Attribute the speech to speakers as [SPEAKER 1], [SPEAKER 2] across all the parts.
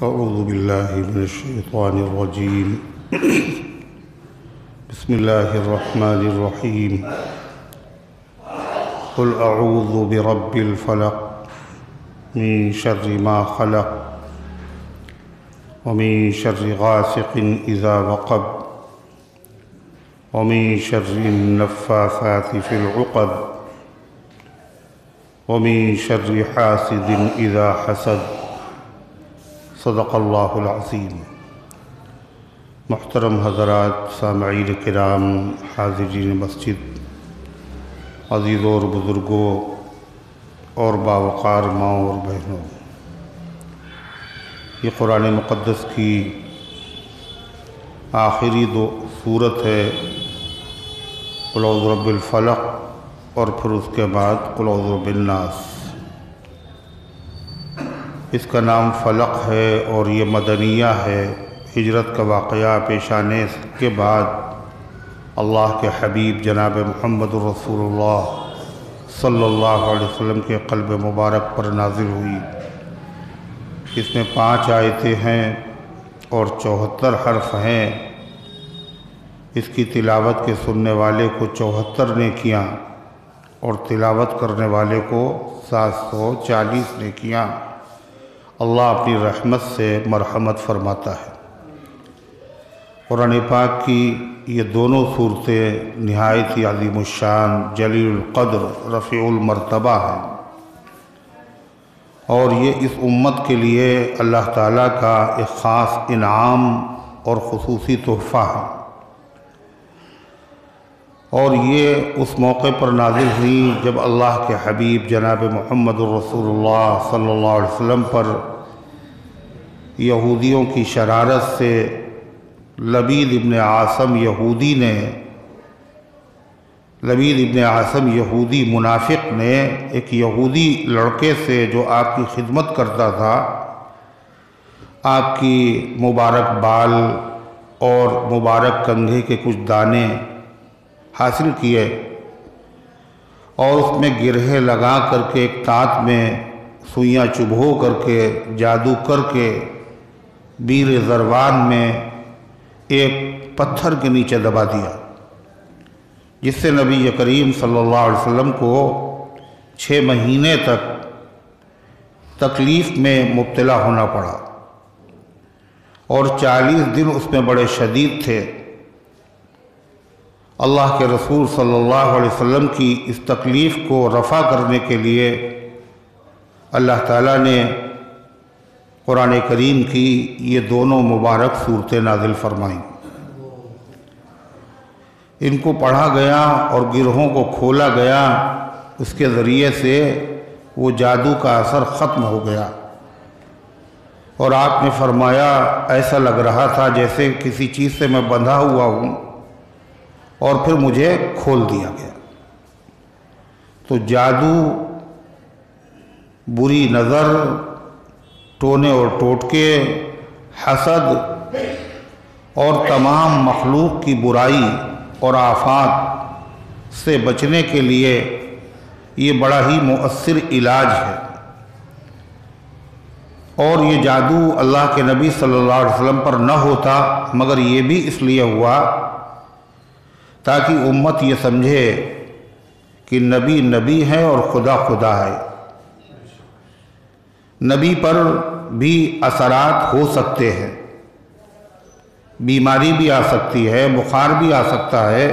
[SPEAKER 1] أعوذ بالله من الشيطان الرجيم. بسم الله الرحمن الرحيم. قل أعوذ برب الفلق من شر ما خلق ومن شر غاسق إذا وقب ومن شر النفاثات في العقد ومن شر حاسد إذا حسد. صدق اللہ العظیم. محترم حضرات، سامعین کرام، حاضرین مسجد، عزیزوں اور بزرگوں اور باوقار ماؤں اور بہنوں، یہ قرآن مقدس کی آخری دو سورت ہے، قل اعوذ برب الفلق، اور پھر اس کے بعد قل اعوذ برب الناس. اس کا نام فلق ہے اور یہ مدنیہ ہے. ہجرت کا واقعہ پیش آنے کے بعد اللہ کے حبیب جناب محمد رسول اللہ صلی اللہ علیہ وسلم کے قلب مبارک پر نازل ہوئی. اس میں 5 آیتیں ہیں اور 74 حرف ہیں. اس کی تلاوت کے سننے والے کو 74 نیکیاں اور تلاوت کرنے والے کو 740 نیکیاں اللہ اپنی رحمت سے مرحمت فرماتا ہے. قرآن پاک کی یہ دونوں صورتیں نہایت ہی عظیم الشان، جلیل القدر، رفیع المرتبہ ہیں، اور یہ اس امت کے لیے اللہ تعالیٰ کا ایک خاص انعام اور خصوصی تحفہ ہے. اور یہ اس موقع پر نازل ہوئی جب اللہ کے حبیب جناب محمد رسول اللہ صلی اللہ علیہ وسلم پر یہودیوں کی شرارت سے لبید ابن عاصم یہودی منافق نے ایک یہودی لڑکے سے جو آپ کی خدمت کرتا تھا، آپ کی مبارک بال اور مبارک کنگھے کے کچھ دانے حاصل کیے اور اس میں گرہے لگا کر کے ایک تانت میں سوئیاں چبھو کر کے جادو کر کے بیر زروان میں ایک پتھر کے نیچے دبا دیا، جس سے نبی کریم صلی اللہ علیہ وسلم کو 6 مہینے تک تکلیف میں مبتلا ہونا پڑا، اور 40 دن اس میں بڑے شدید تھے. اللہ کے رسول صلی اللہ علیہ وسلم کی اس تکلیف کو رفع کرنے کے لیے اللہ تعالیٰ نے قرآن کریم کی یہ دونوں مبارک صورتیں نازل فرمائیں. ان کو پڑھا گیا اور گرہوں کو کھولا گیا. اس کے ذریعے سے وہ جادو کا اثر ختم ہو گیا، اور آپ نے فرمایا ایسا لگ رہا تھا جیسے کسی چیز سے میں بندھا ہوا ہوں اور پھر مجھے کھول دیا گیا. تو جادو، بری نظر، ٹونے اور ٹوٹکے، حسد اور تمام مخلوق کی برائی اور آفات سے بچنے کے لیے یہ بڑا ہی مؤثر علاج ہے. اور یہ جادو اللہ کے نبی صلی اللہ علیہ وسلم پر نہ ہوتا، مگر یہ بھی اس لیے ہوا تاکہ امت یہ سمجھے کہ نبی نبی ہے اور خدا خدا ہے. نبی پر بھی اثرات ہو سکتے ہیں، بیماری بھی آ سکتی ہے، بخار بھی آ سکتا ہے،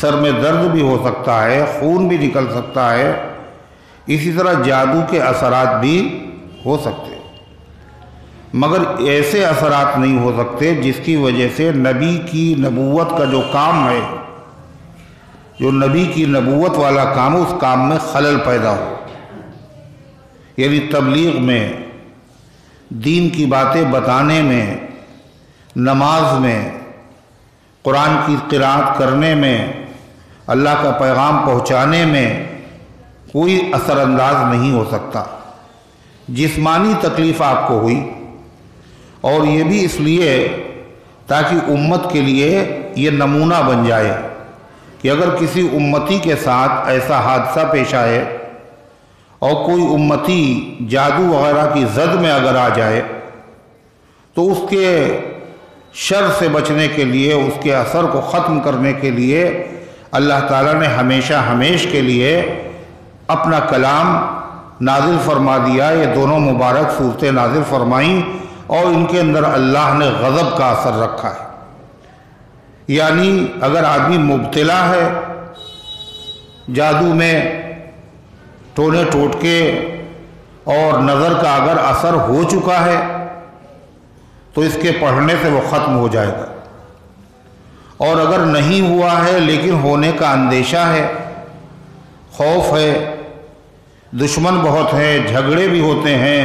[SPEAKER 1] سر میں درد بھی ہو سکتا ہے، خون بھی نکل سکتا ہے. اسی طرح جادو کے اثرات بھی ہو سکتے ہیں، مگر ایسے اثرات نہیں ہو سکتے جس کی وجہ سے نبی کی نبوت کا جو کام ہے، جو نبی کی نبوت والا کام ہے، اس کام میں خلل پیدا ہو. یعنی تبلیغ میں، دین کی باتیں بتانے میں، نماز میں، قرآن کی قرأت کرنے میں، اللہ کا پیغام پہنچانے میں کوئی اثر انداز نہیں ہو سکتا. جسمانی تکلیف آپ کو ہوئی، اور یہ بھی اس لیے تاکہ امت کے لیے یہ نمونہ بن جائے کہ اگر کسی امتی کے ساتھ ایسا حادثہ پیش آئے اور کوئی امتی جادو وغیرہ کی زد میں اگر آ جائے تو اس کے شر سے بچنے کے لیے، اس کے اثر کو ختم کرنے کے لیے اللہ تعالیٰ نے ہمیشہ ہمیش کے لیے اپنا کلام نازل فرما دیا۔ یہ دونوں مبارک صورتیں نازل فرمائیں اور ان کے اندر اللہ نے غضب کا اثر رکھا ہے۔ یعنی اگر آدمی مبتلا ہے جادو میں، ٹونے ٹوٹکے اور نظر کا اگر اثر ہو چکا ہے تو اس کے پڑھنے سے وہ ختم ہو جائے گا، اور اگر نہیں ہوا ہے لیکن ہونے کا اندیشہ ہے، خوف ہے، دشمن بہت ہیں، جھگڑے بھی ہوتے ہیں،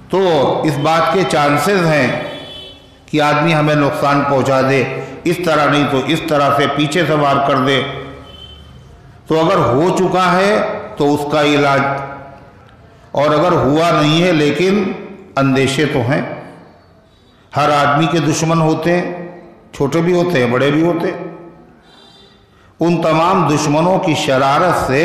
[SPEAKER 1] تو اس بات کے چانسز ہیں کہ آدمی ہمیں نقصان پہنچا دے، اس طرح نہیں تو اس طرح سے پیچھے سے وار کر دے۔ تو اگر ہو چکا ہے تو اس کا علاج، اور اگر ہوا نہیں ہے لیکن اندیشے تو ہیں۔ ہر آدمی کے دشمن ہوتے ہیں، چھوٹے بھی ہوتے ہیں، بڑے بھی ہوتے ہیں۔ ان تمام دشمنوں کی شرارت سے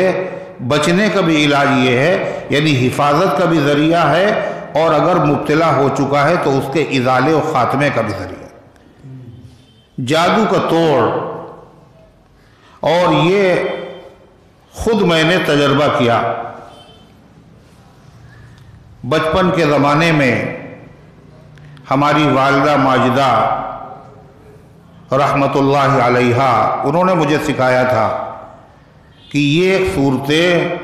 [SPEAKER 1] بچنے کا بھی علاج یہ ہے، یعنی حفاظت کا بھی ذریعہ ہے، اور اگر مبتلا ہو چکا ہے تو اس کے ازالے و خاتمے کا بھی ذریعہ ہے۔ جادو کا توڑ، اور یہ خود میں نے تجربہ کیا۔ بچپن کے زمانے میں ہماری والدہ ماجدہ رحمت اللہ علیہا، انہوں نے مجھے سکھایا تھا کہ یہ صورتیں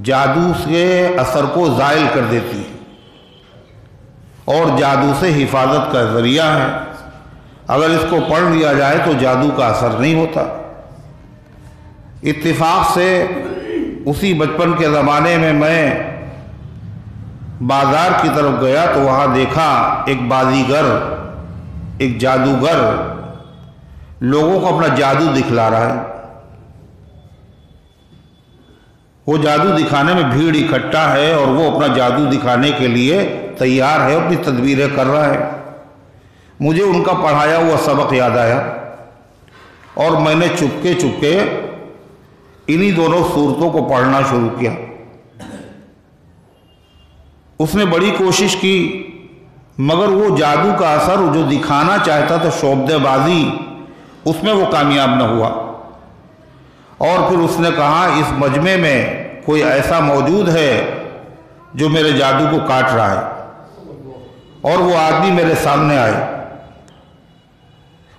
[SPEAKER 1] جادو سے اثر کو زائل کر دیتی ہیں اور جادو سے حفاظت کا ذریعہ ہے۔ اگر اس کو پڑھ لیا جائے تو جادو کا اثر نہیں ہوتا۔ اتفاق سے اسی بچپن کے زمانے میں بازار کی طرف گیا تو وہاں دیکھا ایک بازیگر، ایک جادوگر لوگوں کو اپنا جادو دکھلا رہا ہے۔ وہ جادو دکھانے میں بھیڑ اکٹھا ہے اور وہ اپنا جادو دکھانے کے لیے تیار ہے، اپنی تدبیریں کر رہا ہے۔ مجھے ان کا پڑھایا ہوا سبق یاد آیا اور میں نے چپکے چپکے انہی دونوں صورتوں کو پڑھنا شروع کیا۔ اس نے بڑی کوشش کی مگر وہ جادو کا اثر جو دکھانا چاہتا تھا، شعبدے بازی، اس میں وہ کامیاب نہ ہوا۔ اور پھر اس نے کہا اس مجمع میں کوئی ایسا موجود ہے جو میرے جادو کو کاٹ رہا ہے، اور وہ آدمی میرے سامنے آئے۔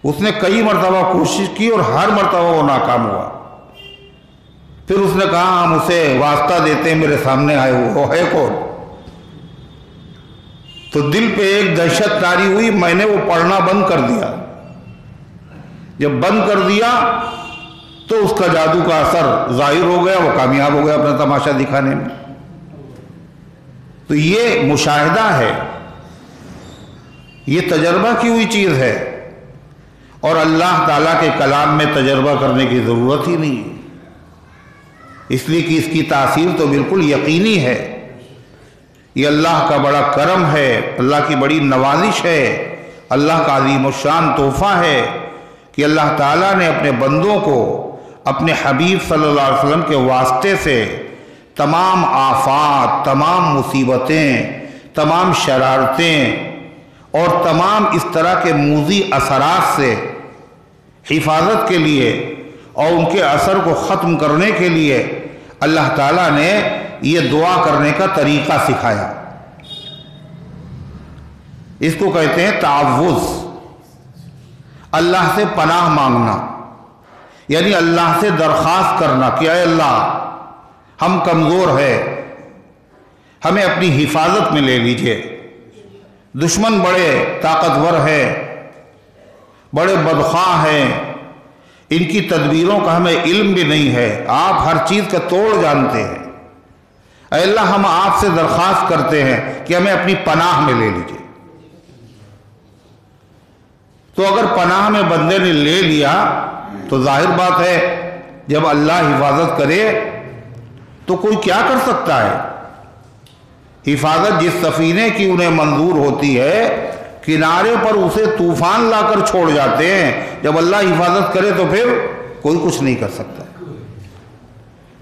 [SPEAKER 1] اس نے کئی مرتبہ کوشش کی اور ہر مرتبہ وہ ناکام ہوا۔ پھر اس نے کہا ہم اسے واسطہ دیتے ہیں، میرے سامنے آئے وہ ہے کون؟ تو دل پہ ایک دہشت طاری ہوئی، میں نے وہ پڑھنا بند کر دیا۔ جب بند کر دیا تو اس کا جادو کا اثر ظاہر ہو گیا، وہ کامیاب ہو گیا اپنا تماشا دکھانے میں۔ تو یہ مشاہدہ ہے، یہ تجربہ کی ہوئی چیز ہے، اور اللہ تعالیٰ کے کلام میں تجربہ کرنے کی ضرورت ہی نہیں ہے، اس لیے کہ اس کی تاثیر تو بالکل یقینی ہے۔ یہ اللہ کا بڑا کرم ہے، اللہ کی بڑی نوازش ہے، اللہ کا عظیم الشان تحفہ ہے کہ اللہ تعالیٰ نے اپنے بندوں کو اپنے حبیب صلی اللہ علیہ وسلم کے واسطے سے تمام آفات، تمام مصیبتیں، تمام شرارتیں اور تمام اس طرح کے موذی اثرات سے حفاظت کے لیے اور ان کے اثر کو ختم کرنے کے لیے اللہ تعالیٰ نے یہ دعا کرنے کا طریقہ سکھایا۔ اس کو کہتے ہیں تعوذ، اللہ سے پناہ مانگنا، یعنی اللہ سے درخواست کرنا کہ اے اللہ ہم کمزور ہیں، ہمیں اپنی حفاظت میں لے لیجئے، دشمن بڑے طاقتور ہیں، بڑے بدخواہ ہیں، ان کی تدبیروں کا ہمیں علم بھی نہیں ہے، آپ ہر چیز کا توڑ جانتے ہیں، اے اللہ ہم آپ سے درخواست کرتے ہیں کہ ہمیں اپنی پناہ میں لے لیجئے۔ تو اگر پناہ میں بندے نے لے لیا تو ظاہر بات ہے جب اللہ حفاظت کرے تو کوئی کیا کر سکتا ہے؟ حفاظت جس سفینے کی انہیں منظور ہوتی ہے، کنارے پر اسے طوفان لا کر چھوڑ جاتے ہیں، جب اللہ حفاظت کرے تو پھر کوئی کچھ نہیں کر سکتا۔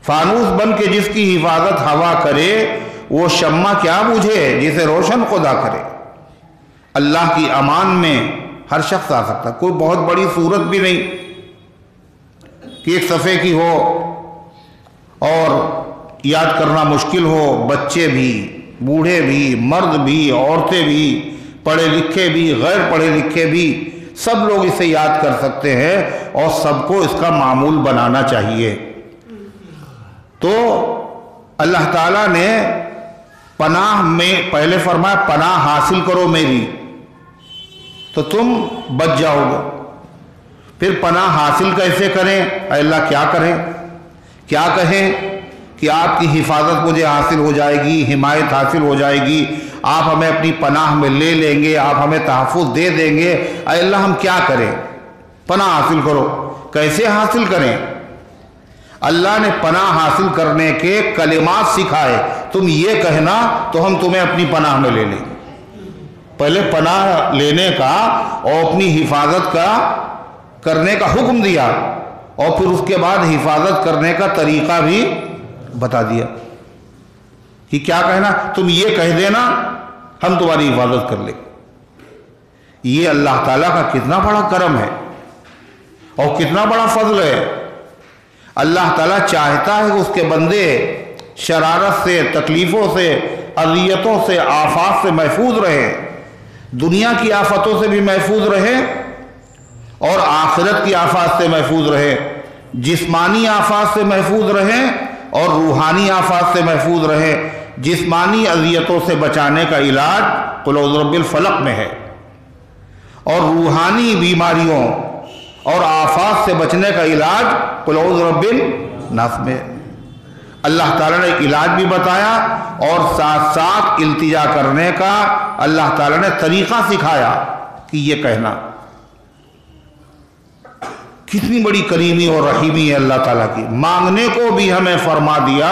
[SPEAKER 1] فانوس بن کے جس کی حفاظت ہوا کرے وہ شمع کیا بجھے جسے روشن خدا کرے۔ اللہ کی امان میں ہر شخص آ سکتا ہے. کوئی بہت بڑی صورت بھی نہیں کہ ایک صفحے کی ہو اور یاد کرنا مشکل ہو. بچے بھی، بوڑھے بھی، مرد بھی، عورتیں بھی، پڑھے لکھے بھی، غیر پڑھے لکھے بھی، سب لوگ اسے یاد کر سکتے ہیں اور سب کو اس کا معمول بنانا چاہیے. تو اللہ تعالیٰ نے پناہ میں پہلے فرمایا پناہ حاصل کرو میری تو تم بچ جاؤ گے. پھر پناہ حاصل کیسے کریں؟ اے اللہ کیا کریں، کیا کہیں کہ آپ کی حفاظت مجھے حاصل ہو جائے گی، حمایت حاصل ہو جائے گی، آپ ہمیں اپنی پناہ میں لے لیں گے، آپ ہمیں تحفظ دے دیں گے. اے اللہ ہم کیا کریں؟ پناہ حاصل کرو. کیسے حاصل کریں؟ اللہ نے پناہ حاصل کرنے کے کلمات سکھائے. تم یہ کہنا تو ہم تمہیں اپنی پناہ میں لے لیں گے. پہلے پناہ لینے کا اور اپنی حفاظت کا کرنے کا حکم دیا اور پھر اس کے بعد حفاظت کرنے کا طریقہ بھی بتا دیا کہ کیا کہنا. تم یہ کہہ دینا ہم تمہاری حفاظت کر لیں. یہ اللہ تعالیٰ کا کتنا بڑا کرم ہے اور کتنا بڑا فضل ہے. اللہ تعالیٰ چاہتا ہے کہ اس کے بندے شرارت سے، تکلیفوں سے، اذیتوں سے، آفات سے محفوظ رہیں. دنیا کی آفتوں سے بھی محفوظ رہیں اور آخرت کی آفات سے محفوظ رہیں. جسمانی آفات سے محفوظ رہیں اور روحانی آفات سے محفوظ رہیں. جسمانی اذیتوں سے بچانے کا علاج قل اعوذ برب الفلق میں ہے اور روحانی بیماریوں اور آفات سے بچنے کا علاج قل اعوذ برب الناس میں. اللہ تعالیٰ نے علاج بھی بتایا اور ساتھ ساتھ التجا کرنے کا اللہ تعالیٰ نے طریقہ سکھایا کہ یہ کہنا. کتنی بڑی کریمی اور رحیمی ہے اللہ تعالیٰ کی. مانگنے کو بھی ہمیں فرما دیا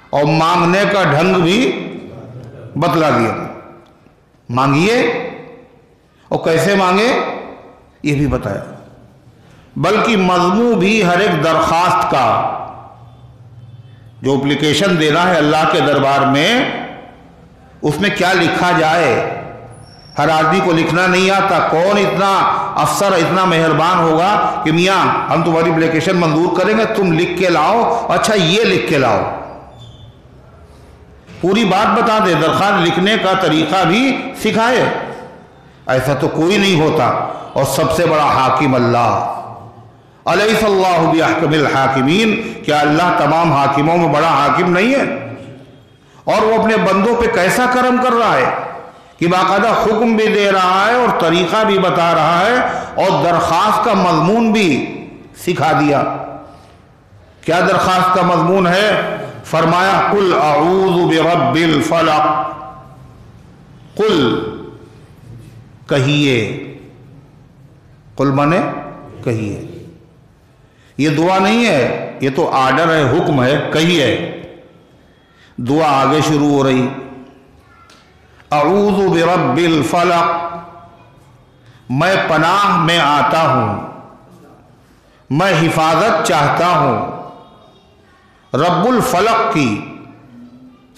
[SPEAKER 1] اور مانگنے کا ڈھنگ بھی بتلا دیا. مانگیے اور کیسے مانگے یہ بھی بتایا. بلکہ مضمون بھی ہر ایک درخواست کا جو اپلیکیشن دینا ہے اللہ کے دربار میں اس میں کیا لکھا جائے. ہر آدمی کو لکھنا نہیں آتا. کون اتنا افسر اتنا مہربان ہوگا کہ میاں ہم تمہاری اپلیکیشن منظور کریں گے، تم لکھ کے لاؤ، اچھا یہ لکھ کے لاؤ. پوری بات بتا دے، درخواست لکھنے کا طریقہ بھی سکھائے. ایسا تو کوئی نہیں ہوتا. اور سب سے بڑا حاکم اللہ. الیس اللہ باحکم الحاکمین، کیا اللہ تمام حاکموں میں بڑا حاکم نہیں ہے؟ اور وہ اپنے بندوں پہ کیسا کرم کر رہا ہے کہ باقاعدہ حکم بھی دے رہا ہے اور طریقہ بھی بتا رہا ہے اور درخواست کا مضمون بھی سکھا دیا. کیا درخواست کا مضمون ہے؟ فرمایا قل اعوذ برب الفلق. قل کہیے، قل مانے کہیے. یہ دعا نہیں ہے، یہ تو آرڈر ہے، حکم ہے. کہیے. دعا آگے شروع ہو رہی. اعوذ برب الفلق، میں پناہ میں آتا ہوں، میں حفاظت چاہتا ہوں رب الفلق کی،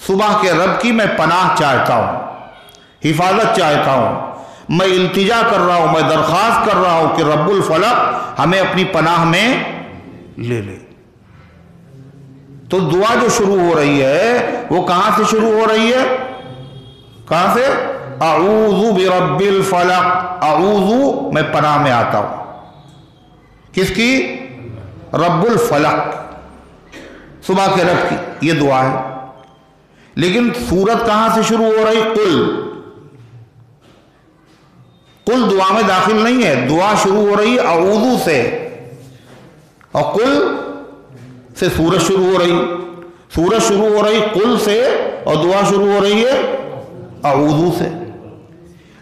[SPEAKER 1] صبح کے رب کی میں پناہ چاہتا ہوں، حفاظت چاہتا ہوں. میں التجا کر رہا ہوں، میں درخواست کر رہا ہوں کہ رب الفلق ہمیں اپنی پناہ میں لے لے. تو دعا جو شروع ہو رہی ہے وہ کہاں سے شروع ہو رہی ہے؟ کہاں سے؟ اعوذ برب الفلق. اعوذ میں پناہ میں آتا ہوں. کس کی؟ رب الفلق، صبح کے رب کی. یہ دعا ہے. لیکن سورت کہاں سے شروع ہو رہی؟ قل. قل دعا میں داخل نہیں ہے. دعا شروع ہو رہی ہے اعوذ سے اور قل سے سورت شروع ہو رہی. سورت شروع ہو رہی قل سے اور دعا شروع ہو رہی ہے اعوذ سے.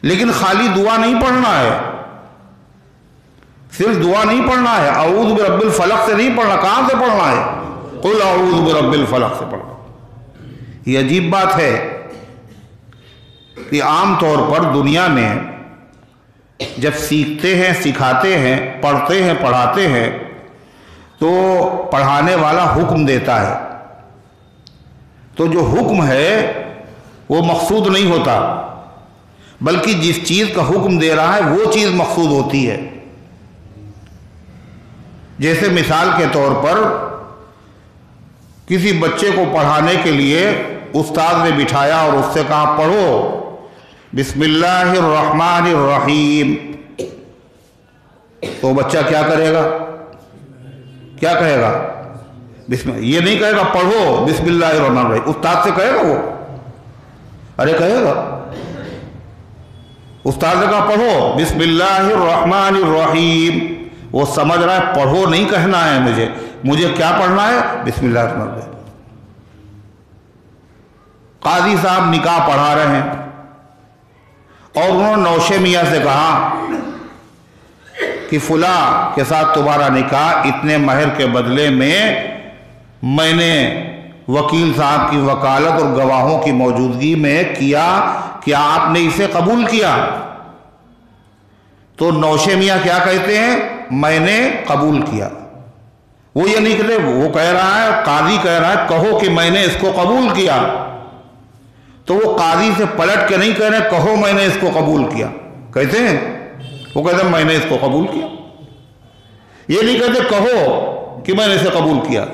[SPEAKER 1] لیکن خالی دعا نہیں پڑھنا ہے، صرف دعا نہیں پڑھنا ہے. اعوذ برب الفلق سے نہیں پڑھنا. کہاں سے پڑھنا ہے؟ قل اعوذ برب الفلق سے پڑھنا. یہ عجیب بات ہے کہ عام طور پر دنیا میں جب سیکھتے ہیں، سکھاتے ہیں، پڑھتے ہیں، پڑھاتے ہیں تو پڑھانے والا حکم دیتا ہے تو جو حکم ہے وہ مقصود نہیں ہوتا بلکہ جس چیز کا حکم دے رہا ہے وہ چیز مقصود ہوتی ہے۔ جیسے مثال کے طور پر کسی بچے کو پڑھانے کے لیے استاد نے بٹھایا اور اس سے کہا پڑھو بسم اللہ الرحمن الرحیم، تو بچہ کیا کرے گا؟ کیا کہے گا؟ یہ نہیں کہے گا پڑھو بسم اللہ الرحمن الرحیم، استاد سے کہے گا وہ؟ ارے کہے گا؟ استاد نے کہا پڑھو بسم اللہ الرحمن الرحیم، وہ سمجھ رہا ہے پڑھو نہیں کہنا ہے مجھے کیا پڑھنا ہے؟ بسم اللہ الرحمن الرحیم۔ قاضی صاحب نکاح پڑھا رہے ہیں اور انہوں نے نوشے میاں سے کہا کہ فلاں کے ساتھ تمہارا نکاح اتنے مہر کے بدلے میں نے وکیل صاحب کی وکالت اور گواہوں کی موجودگی میں کیا، کیا آپ نے اسے قبول کیا؟ تو نوشے میاں کیا کہتے ہیں؟ میں نے قبول کیا۔ وہ یہ نہیں کہتے، وہ کہہ رہا ہے، قاضی کہہ رہا ہے کہو کہ میں نے اس کو قبول کیا، تو وہ قاضی سے پلٹ کے نہیں کہہ رہے کہو میں نے اس کو قبول کیا، کہتے ہیں وہ کہتے ہیں میں نے اس کو قبول کیا، یہ نہیں کہتے کہو کہ میں نے اسے قبول کیا۔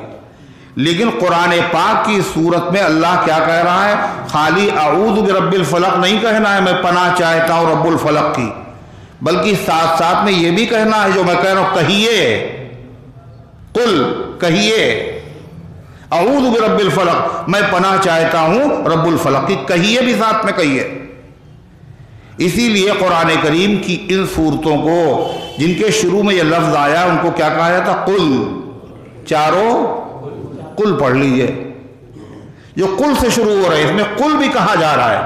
[SPEAKER 1] لیکن قرآن پاک کی صورت میں اللہ کیا کہہ رہا ہے؟ خالی اعوذ برب الفلق نہیں کہنا ہے میں پناہ چاہتا ہوں رب الفلق کی، بلکہ ساتھ ساتھ میں یہ بھی کہنا ہے جو میں کہہ رہا ہوں، کہیے قل، کہیے اعوذ برب الفلق، میں پناہ چاہتا ہوں رب الفلق کی، کہیے بھی ساتھ میں کہیے۔ اسی لیے قرآن کریم کی ان صورتوں کو جن کے شروع میں یہ لفظ آیا ان کو کیا کہا جاتا؟ قل، چاروں قل پڑھ لیجئے، جو قل سے شروع ہو رہے ہیں اس میں قل بھی کہا جا رہا ہے،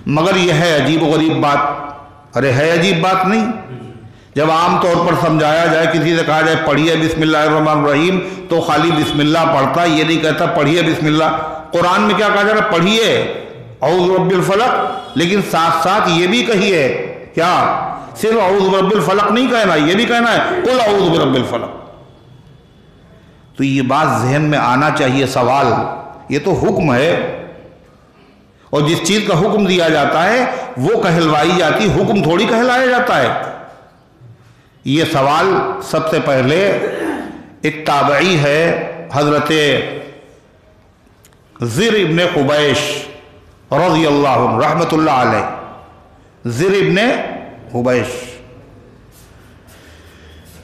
[SPEAKER 1] مگر یہ ہے عجیب و غریب بات۔ ارے ہے عجیب بات نہیں؟ جب عام طور پر سمجھایا جائے، کسی سے کہا جائے پڑھیے بسم اللہ الرحمن الرحیم، تو خالی بسم اللہ پڑھتا، یہ نہیں کہتا پڑھیے بسم اللہ۔ قرآن میں کیا کہا جا رہا ہے؟ پڑھیے اعوذ برب الفلق، لیکن ساتھ ساتھ یہ بھی کہیے، کیا صرف اعوذ برب الفلق نہیں کہنا، یہ بھی کہنا ہے قل اعوذ برب الفلق۔ تو یہ بات ذہن میں آنا چاہیے، سوال، یہ تو حکم ہے، اور جس چیز کا حکم دیا جاتا ہے وہ کہلوائی جاتی، حکم تھوڑی کہلایا جاتا ہے۔ یہ سوال سب سے پہلے ایک تابعی ہے حضرت زر ابن حبیش رضی اللہ عنہ رحمت اللہ علیہ، زر ابن حبیش،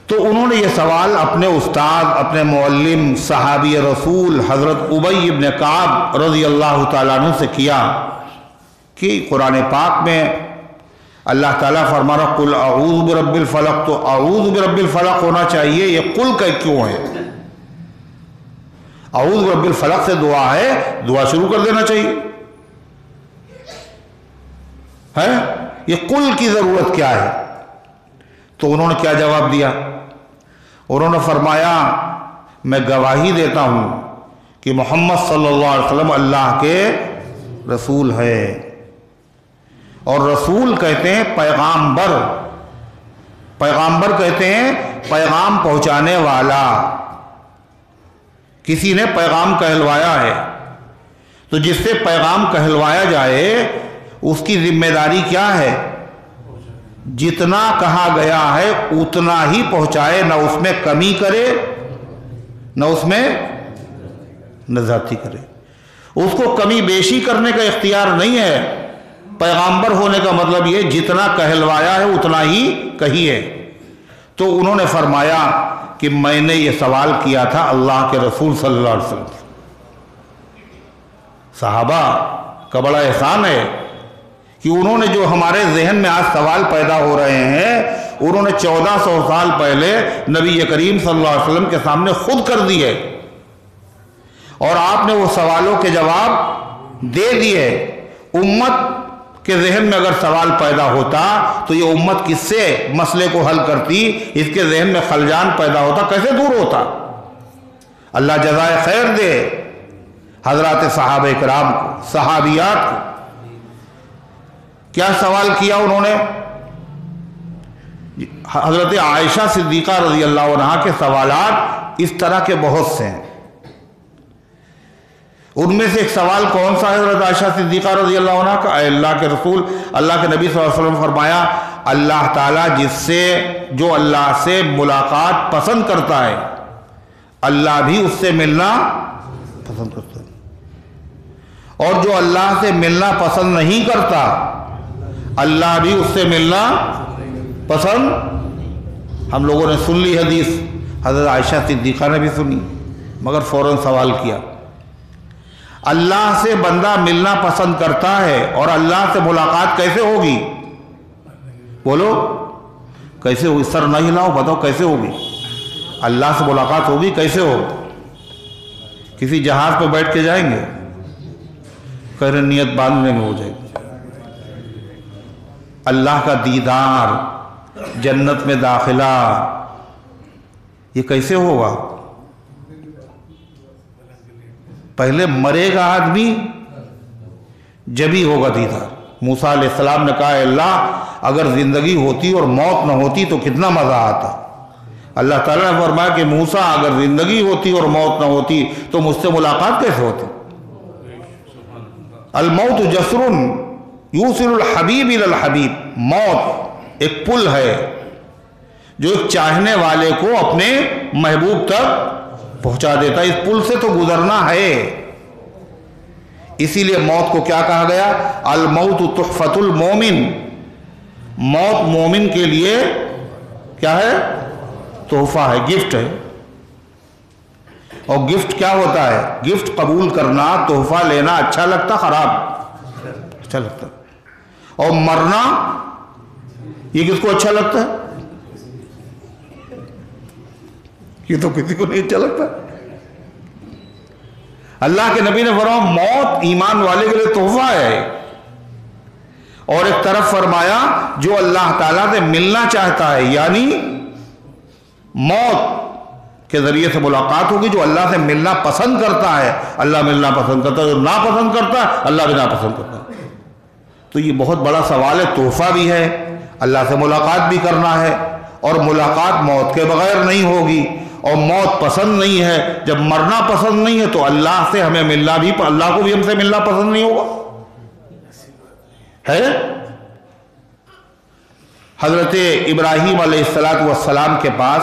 [SPEAKER 1] تو انہوں نے یہ سوال اپنے استاد، اپنے معلم صحابی رسول حضرت ابی ابن کعب رضی اللہ تعالیٰ عنہ سے کیا کہ قرآن پاک میں اللہ تعالیٰ فرما رہا قل اعوذ برب الفلق، تو اعوذ برب الفلق ہونا چاہیے، یہ قل کا کیوں ہے؟ اعوذ برب الفلق سے دعا ہے، دعا شروع کر دینا چاہیے ہے، یہ قل کی ضرورت کیا ہے؟ تو انہوں نے کیا جواب دیا؟ انہوں نے فرمایا میں گواہی دیتا ہوں کہ محمد صلی اللہ علیہ وسلم اللہ کے رسول ہے، اور رسول کہتے ہیں پیغامبر، پیغامبر کہتے ہیں پیغام پہنچانے والا، کسی نے پیغام کہلوایا ہے، تو جس سے پیغام کہلوایا جائے اس کی ذمہ داری کیا ہے؟ جتنا کہا گیا ہے اتنا ہی پہنچائے، نہ اس میں کمی کرے نہ اس میں نہ زیادتی کرے، اس کو کمی بیشی کرنے کا اختیار نہیں ہے۔ پیغامبر ہونے کا مطلب یہ جتنا کہلوایا ہے اتنا ہی کہیے۔ تو انہوں نے فرمایا کہ میں نے یہ سوال کیا تھا اللہ کے رسول صلی اللہ علیہ وسلم سے۔ صحابہ کا بڑا احسان ہے کہ انہوں نے جو ہمارے ذہن میں آج سوال پیدا ہو رہے ہیں انہوں نے 1400 سال پہلے نبی کریم صلی اللہ علیہ وسلم کے سامنے خود کر دیے، اور آپ نے وہ سوالوں کے جواب دے دیے۔ امت کے ذہن میں اگر سوال پیدا ہوتا تو یہ امت کس سے مسئلے کو حل کرتی؟ اس کے ذہن میں خلجان پیدا ہوتا، کیسے دور ہوتا؟ اللہ جزائے خیر دے حضرات صحابہ کرام کو، صحابیات کو۔ کیا سوال کیا انہوں نے؟ حضرت عائشہ صدیقہ رضی اللہ عنہا کے سوالات اس طرح کے بہت سے ہیں۔ ان میں سے ایک سوال کون سا ہے حضرت عائشہ صدیقہ رضی اللہ عنہ کا؟ اے اللہ کے رسول، اللہ کے نبی صلی اللہ علیہ وسلم فرمایا اللہ تعالیٰ جو اللہ سے ملاقات پسند کرتا ہے اللہ بھی اس سے ملنا پسند کرتا ہے، اور جو اللہ سے ملنا پسند نہیں کرتا اللہ بھی اس سے ملنا پسند۔ ہم لوگوں نے سن لی حدیث، حضرت عائشہ صدیقہ نے بھی سنی، مگر فوراً سوال کیا، اللہ سے بندہ ملنا پسند کرتا ہے اور اللہ سے ملاقات کیسے ہوگی؟ بولو کیسے ہوگی؟ سر نہ ہلاؤ، بتاؤ کیسے ہوگی؟ اللہ سے ملاقات ہوگی کیسے ہوگی؟ کسی جہاز پہ بیٹھ کے جائیں گے؟ کہہ رہے نیت باندھنے میں ہو جائے گی۔ اللہ کا دیدار، جنت میں داخلہ، یہ کیسے ہوگا؟ پہلے مرے گا آدمی جبھی ہوگا دیدار۔ موسیٰ علیہ السلام نے کہا اے اللہ اگر زندگی ہوتی اور موت نہ ہوتی تو کتنا مزہ آتا۔ اللہ تعالیٰ نے فرمایا کہ موسیٰ اگر زندگی ہوتی اور موت نہ ہوتی تو مجھ سے ملاقات کیسے ہوتی؟ الموت جسر یوصل الحبیب الی الحبیب، موت ایک پل ہے جو ایک چاہنے والے کو اپنے محبوب تک پہنچا دیتا ہے۔ اس پل سے تو گزرنا ہے، اسی لیے موت کو کیا کہا گیا؟ الموت تحفۃ المومن، موت مومن کے لیے کیا ہے؟ تحفہ ہے، گفٹ ہے۔ اور گفٹ کیا ہوتا ہے؟ گفٹ قبول کرنا، تحفہ لینا اچھا لگتا خراب؟ اچھا لگتا۔ اور مرنا یہ کس کو اچھا لگتا ہے؟ یہ تو کسی کو نہیں اچھا لگتا۔ اللہ کے نبی نے فرمایا موت ایمان والے کے لیے تحفہ ہے، اور ایک طرف فرمایا جو اللہ تعالیٰ سے ملنا چاہتا ہے، یعنی موت کے ذریعے سے ملاقات ہوگی، جو اللہ سے ملنا پسند کرتا ہے اللہ ملنا پسند کرتا ہے، جو ناپسند کرتا ہے اللہ بھی ناپسند کرتا ہے۔ تو یہ بہت بڑا سوال ہے، تحفہ بھی ہے، اللہ سے ملاقات بھی کرنا ہے، اور ملاقات موت کے بغیر نہیں ہوگی، اور موت پسند نہیں ہے۔ جب مرنا پسند نہیں ہے تو اللہ سے ہمیں ملنا بھی، اللہ کو بھی ہم سے ملنا پسند نہیں ہوگا ہے۔ حضرت ابراہیم علیہ السلام کے پاس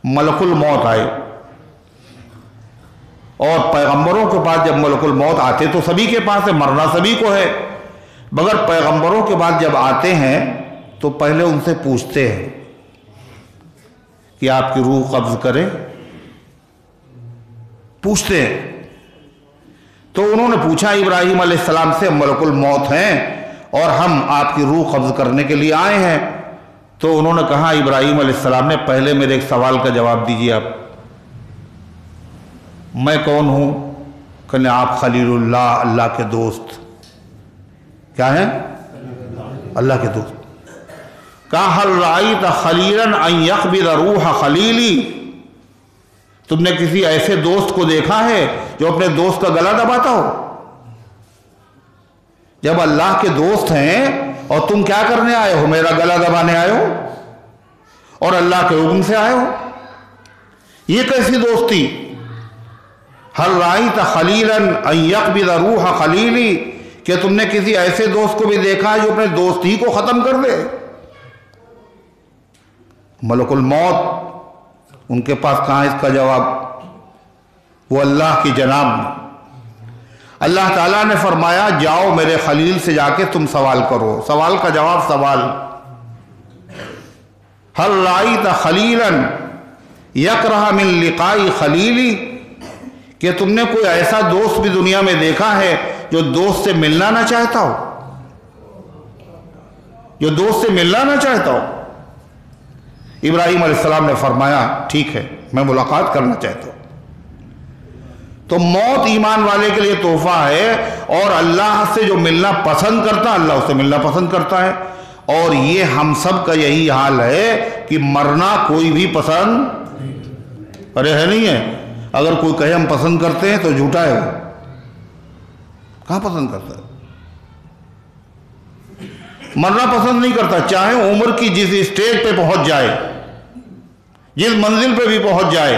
[SPEAKER 1] ملک الموت آئے، اور پیغمبروں کے پاس جب ملک الموت آتے تو سبھی کے پاس ہے، مرنا سبھی کو ہے، مگر پیغمبروں کے بعد جب آتے ہیں تو پہلے ان سے پوچھتے ہیں کہ آپ کی روح قبض کرے، پوچھتے ہیں۔ تو انہوں نے پوچھا ابراہیم علیہ السلام سے ملک الموت ہیں اور ہم آپ کی روح قبض کرنے کے لیے آئے ہیں، تو انہوں نے کہا ابراہیم علیہ السلام نے پہلے میرے ایک سوال کا جواب دیجیے آپ، میں کون ہوں؟ کہنے آپ خلیل اللہ، اللہ کے دوست۔ کیا ہیں؟ اللہ کے دوست۔ کہا ہل رأیت خلیلا ان یقبض روح خلیلی، تم نے کسی ایسے دوست کو دیکھا ہے جو اپنے دوست کا گلا دباتا ہو؟ جب اللہ کے دوست ہیں اور تم کیا کرنے آئے ہو؟ میرا گلا دبانے آئے ہو اور اللہ کے حکم سے آئے ہو؟ یہ کیسی دوستی؟ ہل رأیت خلیلا ان یقبض روح خلیلی، کہ تم نے کسی ایسے دوست کو بھی دیکھا ہے جو اپنے دوست ہی کو ختم کر دے؟ ملک الموت ان کے پاس کہاں اس کا جواب؟ وہ اللہ کی جناب میں۔ اللہ تعالیٰ نے فرمایا جاؤ میرے خلیل سے جا کے تم سوال کرو، سوال کا جواب سوال۔ ہل رأیت خلیلا یکرہ من لقاء خلیلی، کہ تم نے کوئی ایسا دوست بھی دنیا میں دیکھا ہے جو دوست سے ملنا نہ چاہتا ہو؟ جو دوست سے ملنا نہ چاہتا ہو؟ ابراہیم علیہ السلام نے فرمایا ٹھیک ہے میں ملاقات کرنا چاہتا ہوں۔ تو موت ایمان والے کے لیے تحفہ ہے، اور اللہ سے جو ملنا پسند کرتا ہے اللہ اس سے ملنا پسند کرتا ہے، اور یہ ہم سب کا یہی حال ہے کہ مرنا کوئی بھی پسند ہے نہیں ہے۔ اگر کوئی کہے ہم پسند کرتے ہیں تو جھوٹا ہے، وہ کہاں پسند کرتا ہے؟ مرنا پسند نہیں کرتا، چاہے عمر کی جس اسٹیج پہ پہنچ جائے، جس منزل پہ بھی پہنچ جائے،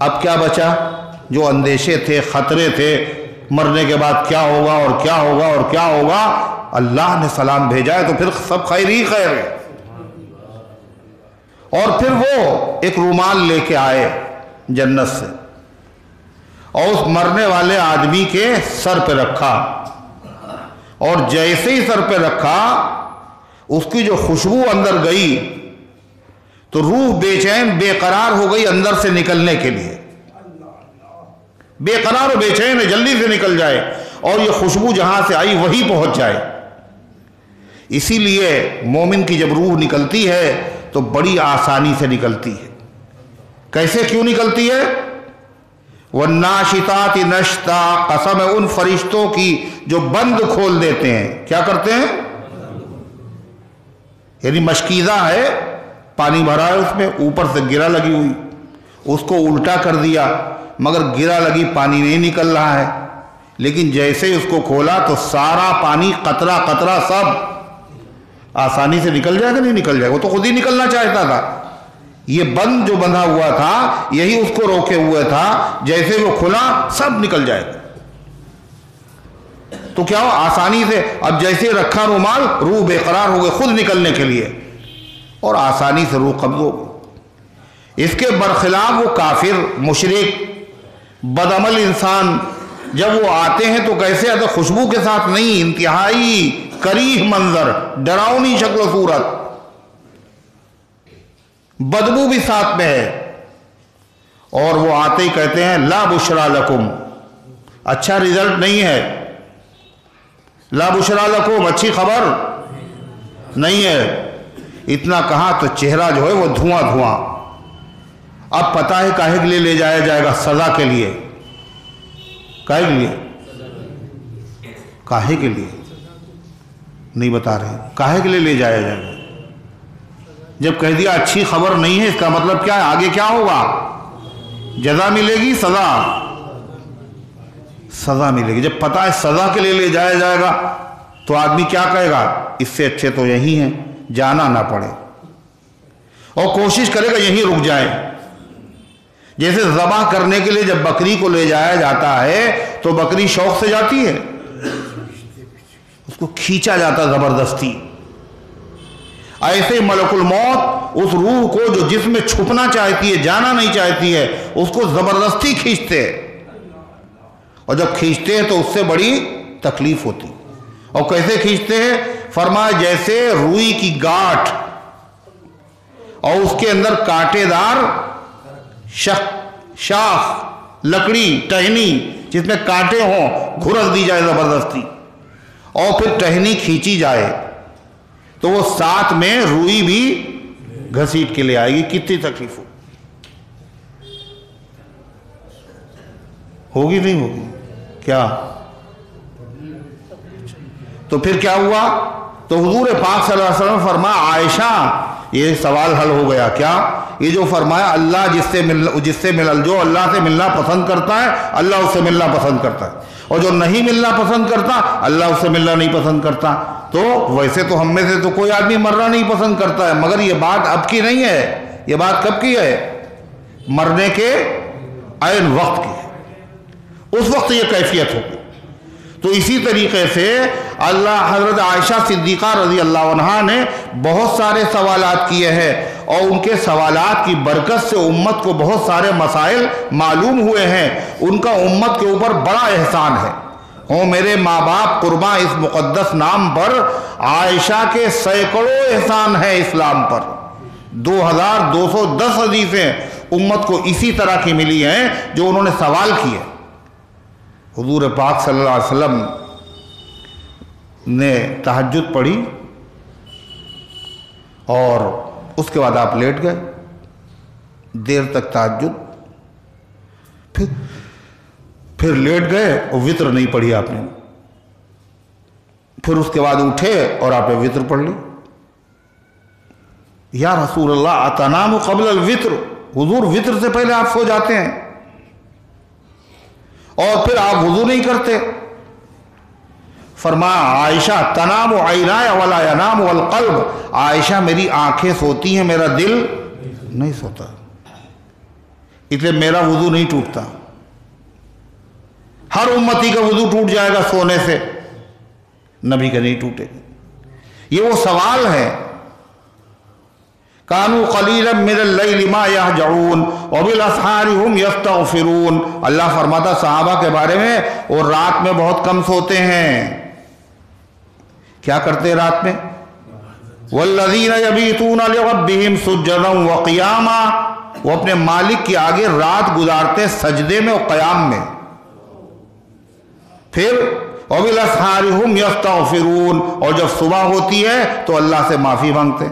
[SPEAKER 1] اب کیا بچا؟ جو اندیشے تھے، خطرے تھے، مرنے کے بعد کیا ہوگا اور کیا ہوگا اور کیا ہوگا، اللہ نے سلام بھیجا ہے تو پھر سب خیر ہی خیر ہے۔ اور پھر وہ ایک رومال لے کے آئے جنت سے اور اس مرنے والے آدمی کے سر پہ رکھا، اور جیسے ہی سر پہ رکھا اس کی جو خوشبو اندر گئی تو روح بے چین بے قرار ہو گئی اندر سے نکلنے کے لیے، بے قرار و بے چین ہے، جلدی سے نکل جائے اور یہ خوشبو جہاں سے آئی وہی پہنچ جائے۔ اسی لیے مومن کی جب روح نکلتی ہے تو بڑی آسانی سے نکلتی ہے۔ کیسے کیوں نکلتی ہے؟ وَالنَّاشِطَاتِ نَشْطًا، قسم ہے ان فرشتوں کی جو بند کھول دیتے ہیں۔ کیا کرتے ہیں؟ یعنی مشکیزہ ہے، پانی بھرا ہے اس میں، اوپر سے گرہ لگی ہوئی، اس کو الٹا کر دیا مگر گرہ لگی پانی نہیں نکل رہا ہے، لیکن جیسے ہی اس کو کھولا تو سارا پانی قطرہ قطرہ سب آسانی سے نکل جائے گا، نہیں نکل جائے گا، وہ تو خود ہی نکلنا چاہتا تھا۔ یہ بند جو بندھا ہوا تھا یہی اس کو روکے ہوئے تھا، جیسے وہ کھلا سب نکل جائے گا۔ تو کیا ہو؟ آسانی سے اب جیسے رکھا رومال، روح بے قرار ہو گئے خود نکلنے کے لیے اور آسانی سے روح قبض ہو گئی۔ اس کے برخلاف وہ کافر، مشرک، بدعمل انسان جب وہ آتے ہیں تو کیسے آتے؟ خوشبو کے ساتھ نہیں، انتہائی کریہ منظر، ڈراؤنی شکل و صورت، بدبو بھی ساتھ میں ہے، اور وہ آتے ہی کہتے ہیں لا بشرا لکم، اچھا رزلٹ نہیں ہے، لا بشرا لکم، اچھی خبر نہیں ہے۔ اتنا کہا تو چہرہ جو ہے وہ دھواں دھواں۔ اب پتہ ہے کاہے کے لیے لے جایا جائے گا؟ سزا کے لیے۔ کاہے کے لیے؟ کاہے کے لیے نہیں بتا رہے، کاہے کے لیے لے جایا جائے گا؟ جب کہہ دیا اچھی خبر نہیں ہے، اس کا مطلب کیا ہے؟ آگے کیا ہوگا؟ جزا ملے گی، سزا ملے گی۔ جب پتہ ہے سزا کے لیے لے جایا جائے گا تو آدمی کیا کہے گا؟ اس سے اچھے تو یہی ہیں، جانا نہ پڑے، اور کوشش کرے گا یہیں رک جائے۔ جیسے ذبح کرنے کے لیے جب بکری کو لے جایا جاتا ہے تو بکری شوق سے جاتی ہے، اس کو کھینچا جاتا زبردستی۔ ایسے ملک الموت اس روح کو جو جسم میں چھپنا چاہتی ہے، جانا نہیں چاہتی ہے، اس کو زبردستی کھینچتے، اور جب کھینچتے ہیں تو اس سے بڑی تکلیف ہوتی۔ اور کیسے کھینچتے ہیں؟ فرمایا جیسے روئی کی گاٹھ اور اس کے اندر کانٹے دار شاخ، لکڑی، ٹہنی جس میں کانٹے ہوں، گھرس دی جائے زبردستی اور پھر ٹہنی کھینچی جائے تو وہ ساتھ میں روئی بھی گھسیٹ کے لے آئے گی۔ کتنی تکلیف ہوگی نہیں ہوگی؟ کیا؟ تو پھر کیا ہوا؟ تو حضور پاک صلی اللہ علیہ وسلم فرمایا عائشہ یہ سوال حل ہو گیا۔ کیا؟ یہ جو فرمایا اللہ جس سے جو اللہ سے ملنا پسند کرتا ہے اللہ اس سے ملنا پسند کرتا ہے، اور جو نہیں ملنا پسند کرتا اللہ اس سے ملنا نہیں پسند کرتا۔ تو ویسے تو ہم میں سے تو کوئی آدمی مرنا نہیں پسند کرتا ہے، مگر یہ بات اب کی نہیں ہے، یہ بات کب کی ہے؟ مرنے کے عین وقت کی ہے، اس وقت یہ کیفیت ہوگی۔ تو اسی طریقے سے حضرت عائشہ صدیقہ رضی اللہ عنہا نے بہت سارے سوالات کیے ہیں، اور ان کے سوالات کی برکت سے امت کو بہت سارے مسائل معلوم ہوئے ہیں۔ ان کا امت کے اوپر بڑا احسان ہے۔ میرے ماں باپ قرباں اس مقدس نام پر، عائشہ کے سینکڑوں احسان ہیں اسلام پر۔ 2210 حدیثیں امت کو اسی طرح کی ملی ہیں جو انہوں نے سوال کیے۔ حضور پاک صلی اللہ علیہ وسلم نے تہجد پڑھی اور اس کے بعد آپ لیٹ گئے دیر تک تہجد، پھر لیٹ گئے اور وطر نہیں پڑھی آپ نے، پھر اس کے بعد اٹھے اور آپ نے وطر پڑھ لی۔ یا رسول اللہ اتنام قبل الوطر، حضور وطر سے پہلے آپ سو جاتے ہیں اور پھر آپ وضو نہیں کرتے۔ فرمایا عائشہ تنام عینائی ولا ینام القلب، عائشہ میری آنکھیں سوتی ہیں میرا دل نہیں سوتا۔ اس لیے میرا وضو نہیں ٹوٹتا. ہر امتی کا وضو ٹوٹ جائے گا سونے سے، نبی کا نہیں ٹوٹے گا. یہ وہ سوال ہے. کانوا قلیلا من اللیل ما یہجعون وبالاسحار هم یستغفرون. اللہ فرماتا صحابہ کے بارے میں وہ رات میں بہت کم سوتے ہیں. کیا کرتے رات میں؟ والذین یبیتون لربہم سجدا وقیاما. وہ اپنے مالک کے آگے رات گزارتے سجدے میں اور قیام میں. پھر وبالاسحار هم یستغفرون. اور جب صبح ہوتی ہے تو اللہ سے معافی مانگتے،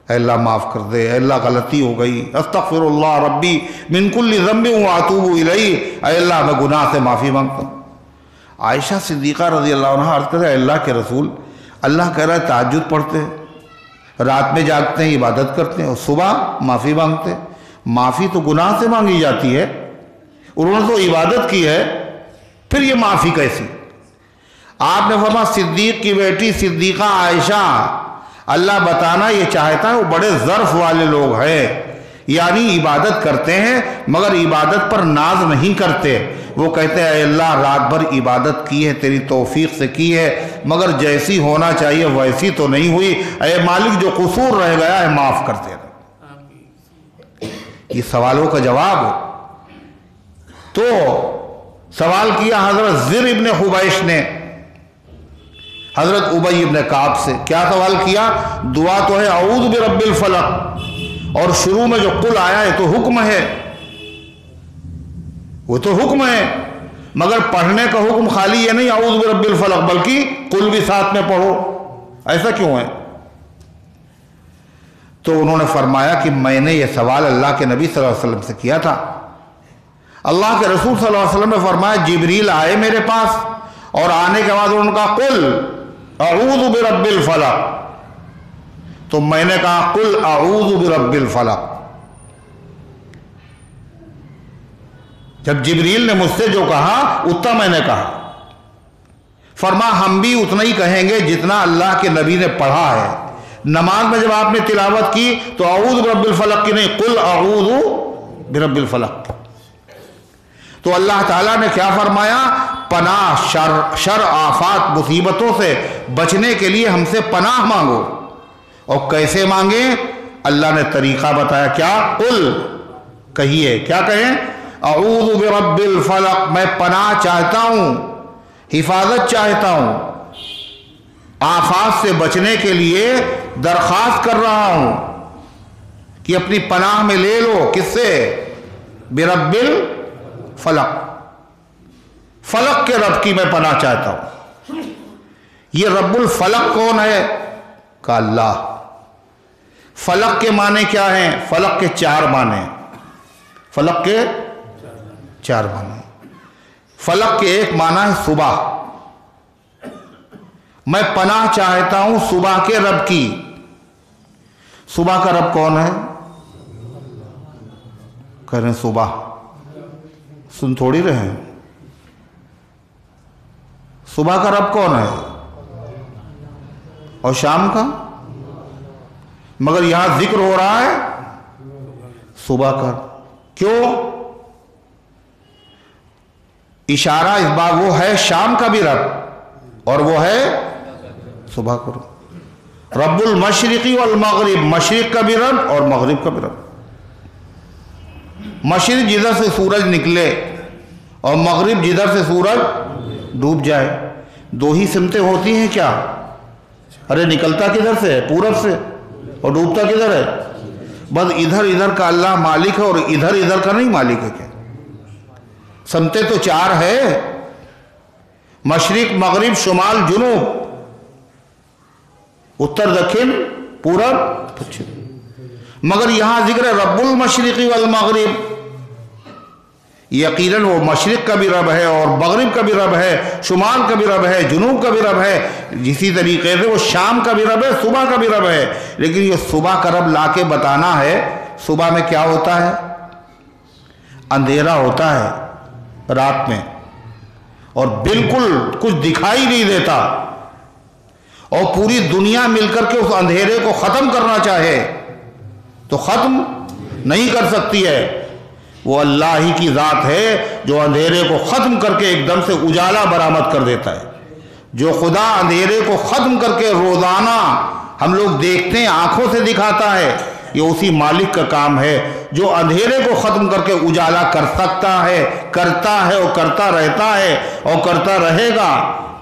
[SPEAKER 1] اے اللہ معاف کر دے، اے اللہ غلطی ہو گئی، استغفر اللہ ربی من کل ذنب واتوب الیہ، اے اللہ میں گناہ سے معافی مانگتا ہوں. عائشہ صدیقہ رضی اللہ عنہ عرض کرتے ہیں اللہ کے رسول، اللہ کہہ رہا ہے تہجد پڑھتے ہیں، رات میں جاگتے ہیں، عبادت کرتے ہیں، اور صبح معافی مانگتے ہیں. معافی تو گناہ سے مانگی جاتی ہے، انہوں نے تو عبادت کی ہے، پھر یہ معافی کیسی؟ آپ نے فرمایا صدیق کی بیٹی صدیقہ عائشہ، اللہ بتانا یہ چاہتا ہے وہ بڑے ظرف والے لوگ ہیں، یعنی عبادت کرتے ہیں مگر عبادت پر ناز نہیں کرتے. وہ کہتے ہیں اے اللہ رات بھر عبادت کی ہے، تیری توفیق سے کی ہے، مگر جیسی ہونا چاہیے ویسی تو نہیں ہوئی، اے مالک جو قصور رہ گیا ہے معاف کر دے. یہ سوالوں کا جواب. تو سوال کیا حضرت زر ابن حبیش نے حضرت ابی ابن کعب سے. کیا سوال کیا؟ دعا تو ہے اعوذ برب الفلق، اور شروع میں جو قل آیا ہے تو حکم ہے، وہ تو حکم ہے، مگر پڑھنے کا حکم خالی یہ نہیں اعوذ برب الفلق، بلکہ قل بھی ساتھ میں پڑھو. ایسا کیوں ہے؟ تو انہوں نے فرمایا کہ میں نے یہ سوال اللہ کے نبی صلی اللہ علیہ وسلم سے کیا تھا. اللہ کے رسول صلی اللہ علیہ وسلم نے فرمایا جبریل آئے میرے پاس، اور آنے کے بعد انہوں نے کہا قل اعوذ برب الفلق. تو میں نے کہا قل اعوذ برب الفلق. جب جبریل نے مجھ سے جو کہا اتنا میں نے کہا. فرمایا ہم بھی اتنا ہی کہیں گے جتنا اللہ کے نبی نے پڑھا ہے. نماز میں جب آپ نے تلاوت کی تو اعوذ برب الفلق کی نہیں، قل اعوذ برب الفلق. تو اللہ تعالیٰ نے کیا فرمایا؟ پناہ شر آفات مصیبتوں سے بچنے کے لیے ہم سے پناہ مانگو. اور کیسے مانگیں؟ اللہ نے طریقہ بتایا. کیا؟ قل کہیے. کیا کہیں؟ اعوذ برب الفلق، میں پناہ چاہتا ہوں، حفاظت چاہتا ہوں، آفات سے بچنے کے لیے درخواست کر رہا ہوں کہ اپنی پناہ میں لے لو. کس سے؟ برب الفلق، فلق کے رب کی میں پناہ چاہتا ہوں. یہ رب الفلق کون ہے؟ کہ اللہ. فلق کے معنی کیا ہیں؟ فلق کے 4 معنی. فلق کے 4 معنی. فلق کے ایک معنی ہے صبح. میں پناہ چاہتا ہوں صبح کے رب کی. صبح کا رب کون ہے؟ کہہ رہے ہیں صبح. سن تھوڑی رہے ہیں. صبح کا رب کون ہے؟ اور شام کا؟ مگر یہاں ذکر ہو رہا ہے صبح کا. کیوں؟ اشارہ اس بات وہ ہے شام کا بھی رب اور وہ ہے صبح کا رب. رب المشرقی والمغرب، مشرق کا بھی رب اور مغرب کا بھی رب. مشرق جدھر سے سورج نکلے اور مغرب جدھر سے سورج ڈوب جائے. 2 ہی سمتیں ہوتی ہیں کیا؟ ارے نکلتا کدھر سے ہے؟ پورب سے. اور ڈوبتا کدھر ہے؟ بس ادھر ادھر کا اللہ مالک ہے اور ادھر ادھر کا نہیں مالک ہے. کیا سمتیں تو 4 ہے، مشرق مغرب شمال جنوب، اتر دکھن پورب پچھم. مگر یہاں ذکر ہے رب المشرقی والمغرب. یقیناً وہ مشرق کا بھی رب ہے اور مغرب کا بھی رب ہے، شمال کا بھی رب ہے، جنوب کا بھی رب ہے. اسی طریقے سے وہ شام کا بھی رب ہے، صبح کا بھی رب ہے. لیکن یہ صبح کا رب لا کے بتانا ہے. صبح میں کیا ہوتا ہے؟ اندھیرا ہوتا ہے رات میں اور بالکل کچھ دکھائی نہیں دیتا، اور پوری دنیا مل کر کے اس اندھیرے کو ختم کرنا چاہے تو ختم نہیں کر سکتی ہے. وہ اللہ ہی کی ذات ہے جو اندھیرے کو ختم کر کے ایک دم سے اجالا برآمد کر دیتا ہے۔ جو خدا اندھیرے کو ختم کر کے روزانہ ہم لوگ دیکھتے ہیں، آنکھوں سے دکھاتا ہے، یہ اسی مالک کا کام ہے جو اندھیرے کو ختم کر کے اجالا کر سکتا ہے، کرتا ہے اور کرتا رہتا ہے اور کرتا رہے گا۔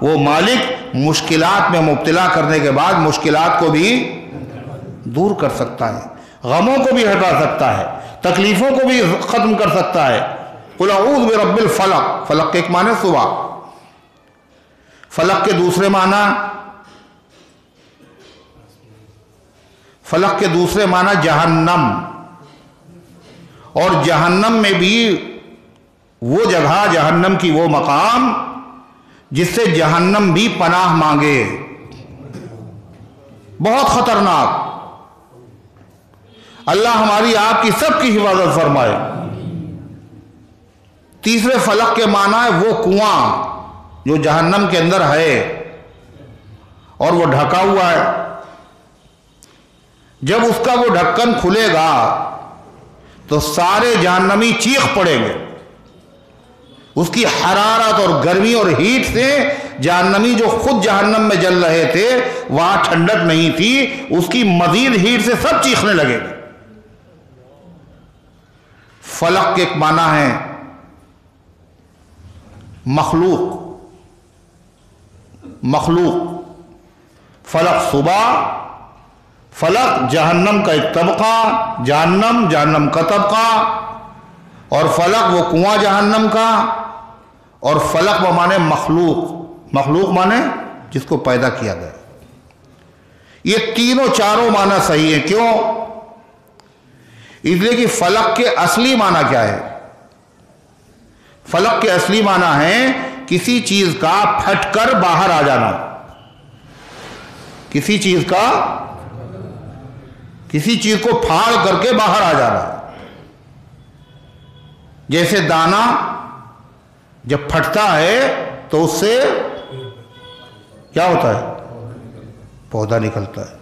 [SPEAKER 1] وہ مالک مشکلات میں مبتلا کرنے کے بعد مشکلات کو بھی دور کر سکتا ہے، غموں کو بھی ہٹا سکتا ہے، تکلیفوں کو بھی ختم کر سکتا ہے۔ قل اعوذ برب الفلق، فلق کے ایک معنی صبح، فلق کے دوسرے معنی جہنم، اور جہنم میں بھی وہ جگہ، جہنم کی وہ مقام جس سے جہنم بھی پناہ مانگے، بہت خطرناک۔ اللہ ہماری آپ کی سب کی حفاظت فرمائے۔ تیسرے فلق کے معنی ہے وہ کنواں جو جہنم کے اندر ہے اور وہ ڈھکا ہوا ہے، جب اس کا وہ ڈھکن کھلے گا تو سارے جہنمی چیخ پڑیں گے۔ اس کی حرارت اور گرمی اور ہیٹ سے جہنمی جو خود جہنم میں جل رہے تھے وہاں ٹھنڈک نہیں تھی، اس کی مزید ہیٹ سے سب چیخنے لگے گے۔ فلق کے ایک معنی ہے مخلوق، فلق صبح، فلق جہنم کا ایک طبقہ، جہنم کا طبقہ، اور فلق وہ کنواں جہنم کا، اور فلق وہ معنی مخلوق معنی جس کو پیدا کیا گیا۔ یہ تینوں چاروں معنی صحیح ہیں۔ کیوں؟ اس لیے کہ فلق کے اصلی معنی کیا ہے؟ فلق کے اصلی معنی ہے کسی چیز کا پھٹ کر باہر آ جانا، کسی چیز کو پھاڑ کر کے باہر آ جانا۔ جیسے دانہ جب پھٹتا ہے تو اس سے کیا ہوتا ہے؟ پودا نکلتا ہے۔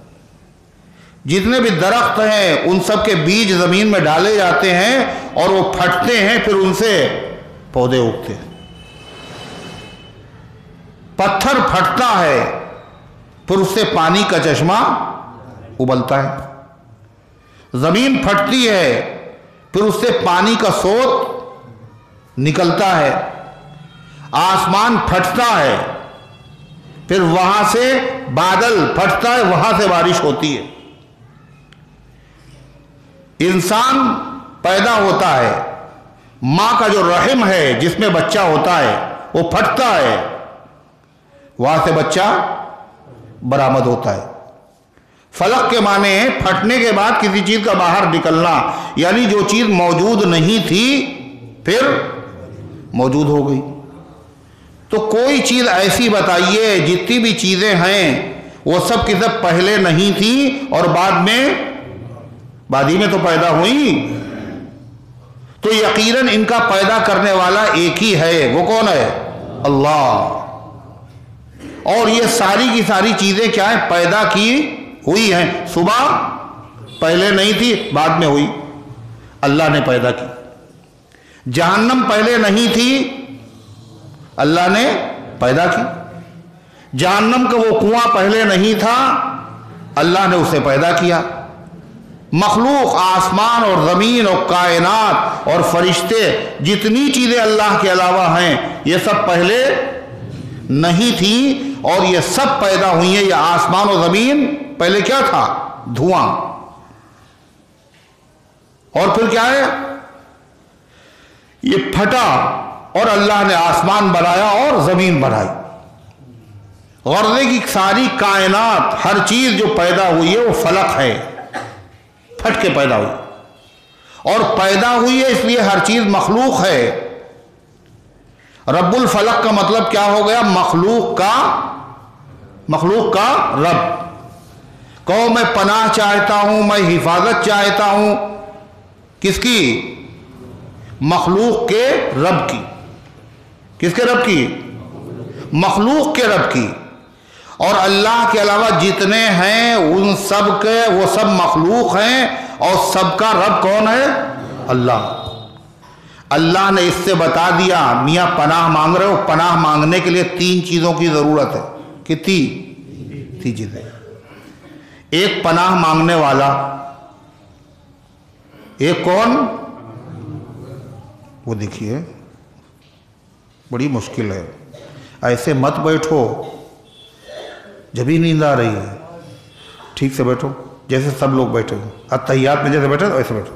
[SPEAKER 1] جتنے بھی درخت ہیں ان سب کے بیج زمین میں ڈالے جاتے ہیں اور وہ پھٹتے ہیں، پھر ان سے پودے اگتے ہیں۔ پتھر پھٹتا ہے پھر اس سے پانی کا چشمہ ابلتا ہے۔ زمین پھٹتی ہے پھر اس سے پانی کا سوت نکلتا ہے۔ آسمان پھٹتا ہے پھر وہاں سے بادل پھٹتا ہے، وہاں سے بارش ہوتی ہے۔ انسان پیدا ہوتا ہے، ماں کا جو رحم ہے جس میں بچہ ہوتا ہے وہ پھٹتا ہے، وہاں سے بچہ برآمد ہوتا ہے۔ فلق کے معنی ہے پھٹنے کے بعد کسی چیز کا باہر نکلنا، یعنی جو چیز موجود نہیں تھی پھر موجود ہو گئی۔ تو کوئی چیز ایسی بتائیے، جتنی بھی چیزیں ہیں وہ سب کی سب پہلے نہیں تھی اور بعد ہی میں تو پیدا ہوئی، تو یقیناً ان کا پیدا کرنے والا ایک ہی ہے۔ وہ کون ہے؟ اللہ۔ اور یہ ساری کی ساری چیزیں کیا ہیں؟ پیدا کی ہوئی ہیں۔ صبح پہلے نہیں تھی، بعد میں ہوئی، اللہ نے پیدا کی۔ جہنم پہلے نہیں تھی، اللہ نے پیدا کی۔ جہنم کا وہ کنواں پہلے نہیں تھا، اللہ نے اسے پیدا کیا۔ مخلوق، آسمان اور زمین اور کائنات اور فرشتے، جتنی چیزیں اللہ کے علاوہ ہیں یہ سب پہلے نہیں تھی اور یہ سب پیدا ہوئی ہیں۔ یہ آسمان اور زمین پہلے کیا تھا؟ دھواں، اور پھر کیا ہے؟ یہ پھٹا اور اللہ نے آسمان بنایا اور زمین بنائی۔ غرضے کی ساری کائنات، ہر چیز جو پیدا ہوئی ہے وہ فلق ہے، پھٹ کے پیدا ہوئی، اور پیدا ہوئی ہے اس لیے ہر چیز مخلوق ہے۔ رب الفلق کا مطلب کیا ہو گیا؟ مخلوق کا رب۔ کہو میں پناہ چاہتا ہوں، میں حفاظت چاہتا ہوں، کس کی؟ مخلوق کے رب کی۔ کس کے رب کی؟ مخلوق کے رب کی۔ اور اللہ کے علاوہ جتنے ہیں ان سب کے وہ سب مخلوق ہیں، اور سب کا رب کون ہے؟ اللہ۔ اللہ نے اس سے بتا دیا میاں پناہ مانگ رہے ہو، پناہ مانگنے کے لیے 3 چیزوں کی ضرورت ہے. کتنی؟ 3 چیزیں. ایک پناہ مانگنے والا، ایک کون؟ وہ دیکھیے بڑی مشکل ہے. ایسے مت بیٹھو جب ہی نیند آ رہی ہے، ٹھیک سے بیٹھو جیسے سب لوگ بیٹھے ہو. اتحیات میں جیسے بیٹھے ویسے بیٹھو.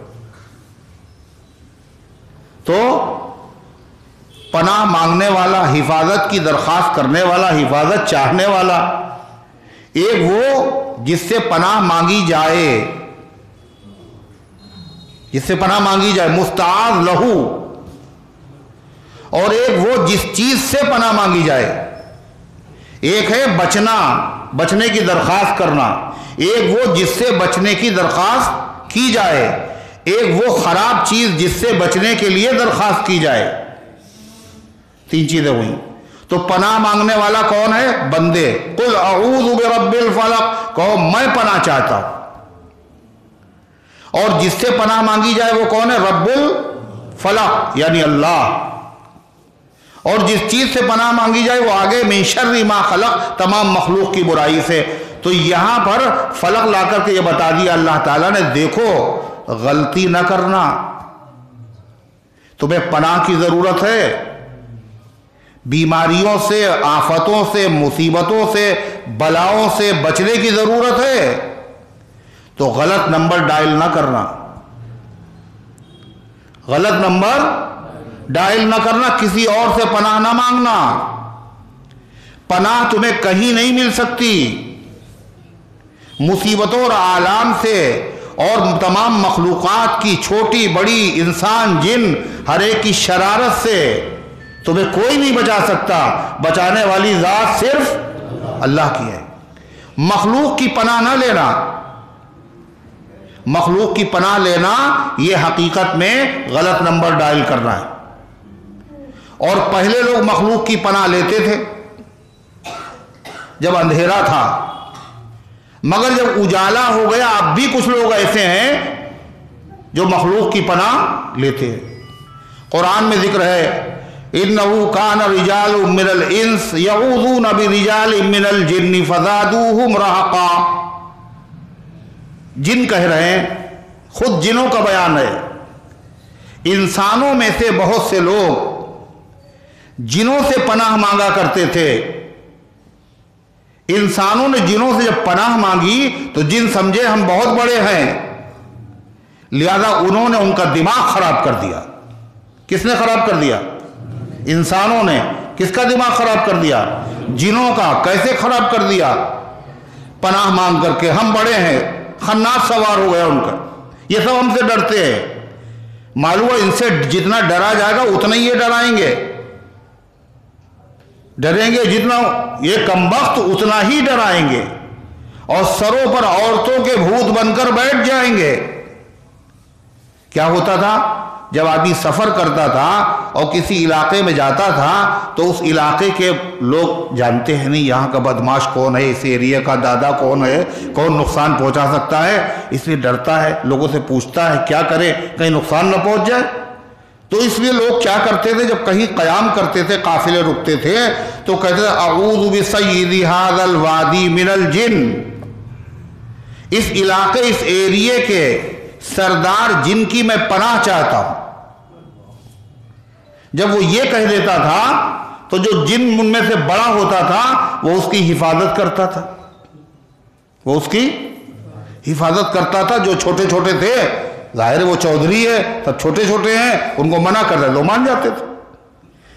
[SPEAKER 1] تو پناہ مانگنے والا، حفاظت کی درخواست کرنے والا، حفاظت چاہنے والا. ایک وہ جس سے پناہ مانگی جائے، جس سے پناہ مانگی جائے، مستعاذ لہو. اور ایک وہ جس چیز سے پناہ مانگی جائے. ایک ہے بچنا، بچنے کی درخواست کرنا. ایک وہ جس سے بچنے کی درخواست کی جائے. ایک وہ خراب چیز جس سے بچنے کے لیے درخواست کی جائے. 3 چیزیں ہوئی. تو پناہ مانگنے والا کون ہے؟ بندے. قل اعوذ برب الفلق، کہو میں پناہ چاہتا ہوں. اور جس سے پناہ مانگی جائے وہ کون ہے؟ رب الفلق یعنی اللہ. اور جس چیز سے پناہ مانگی جائے وہ آگے من شر ما خلق، تمام مخلوق کی برائی سے. تو یہاں پر فلق لا کر کے یہ بتا دیا اللہ تعالیٰ نے، دیکھو غلطی نہ کرنا، تمہیں پناہ کی ضرورت ہے. بیماریوں سے، آفتوں سے، مصیبتوں سے، بلاؤں سے بچنے کی ضرورت ہے. تو غلط نمبر ڈائل نہ کرنا، غلط نمبر ڈائل نہ کرنا، کسی اور سے پناہ نہ مانگنا. پناہ تمہیں کہیں نہیں مل سکتی. مصیبتوں اور آلام سے اور تمام مخلوقات کی، چھوٹی بڑی، انسان جن، ہر ایک کی شرارت سے تمہیں کوئی نہیں بچا سکتا. بچانے والی ذات صرف اللہ کی ہے. مخلوق کی پناہ نہ لینا، مخلوق کی پناہ لینا یہ حقیقت میں غلط نمبر ڈائل کرنا ہے. اور پہلے لوگ مخلوق کی پناہ لیتے تھے جب اندھیرا تھا، مگر جب اجالا ہو گیا اب بھی کچھ لوگ ایسے ہیں جو مخلوق کی پناہ لیتے ہیں. قرآن میں ذکر ہے اِنَّهُ كَانَ رِجَالٌ مِّنَ الْإِنسِ يَعُوذُونَ بِرِجَالٍ مِّنَ الْجِنِّ فَزَادُوهُمْ رَهَقًا. جن کہہ رہے ہیں، خود جنوں کا بیان ہے. انسانوں میں سے بہت سے لوگ جنوں سے پناہ مانگا کرتے تھے. انسانوں نے جنوں سے جب پناہ مانگی تو جن سمجھے ہم بہت بڑے ہیں، لہذا انہوں نے ان کا دماغ خراب کر دیا. کس نے خراب کر دیا؟ انسانوں نے. کس کا دماغ خراب کر دیا؟ جنوں کا. کیسے خراب کر دیا؟ پناہ مانگ کر کے ہم بڑے ہیں، خناس سوار ہو گیا ان کا. یہ سب ہم سے ڈرتے ہیں. معلوم ہے ان سے جتنا ڈرا جائے گا اتنا ہی یہ ڈرائیں گے. ڈریں گے جتنا یہ کمبخت اتنا ہی ڈرائیں گے، اور سروں پر عورتوں کے بھوت بن کر بیٹھ جائیں گے. کیا ہوتا تھا جب آدمی سفر کرتا تھا اور کسی علاقے میں جاتا تھا تو اس علاقے کے لوگ جانتے ہیں نہیں یہاں کا بدماش کون ہے، اس ایریا کا دادا کون ہے، کون نقصان پہنچا سکتا ہے، اس لیے ڈرتا ہے، لوگوں سے پوچھتا ہے کیا کرے کہیں نقصان نہ پہنچ جائے. تو اس لیے لوگ کیا کرتے تھے، جب کہیں قیام کرتے تھے، قافلے رکتے تھے، تو کہتے تھے اعوذ بسید ھذا الوادی من الجن. اس علاقے، اس ایریے کے سردار جن کی میں پناہ چاہتا ہوں. جب وہ یہ کہہ دیتا تھا تو جو جن ان میں سے بڑا ہوتا تھا وہ اس کی حفاظت کرتا تھا، وہ اس کی حفاظت کرتا تھا. جو چھوٹے چھوٹے تھے، ظاہر ہے وہ چودھری ہے، سب چھوٹے چھوٹے ہیں، ان کو منع کر رہے تو مان جاتے تھے.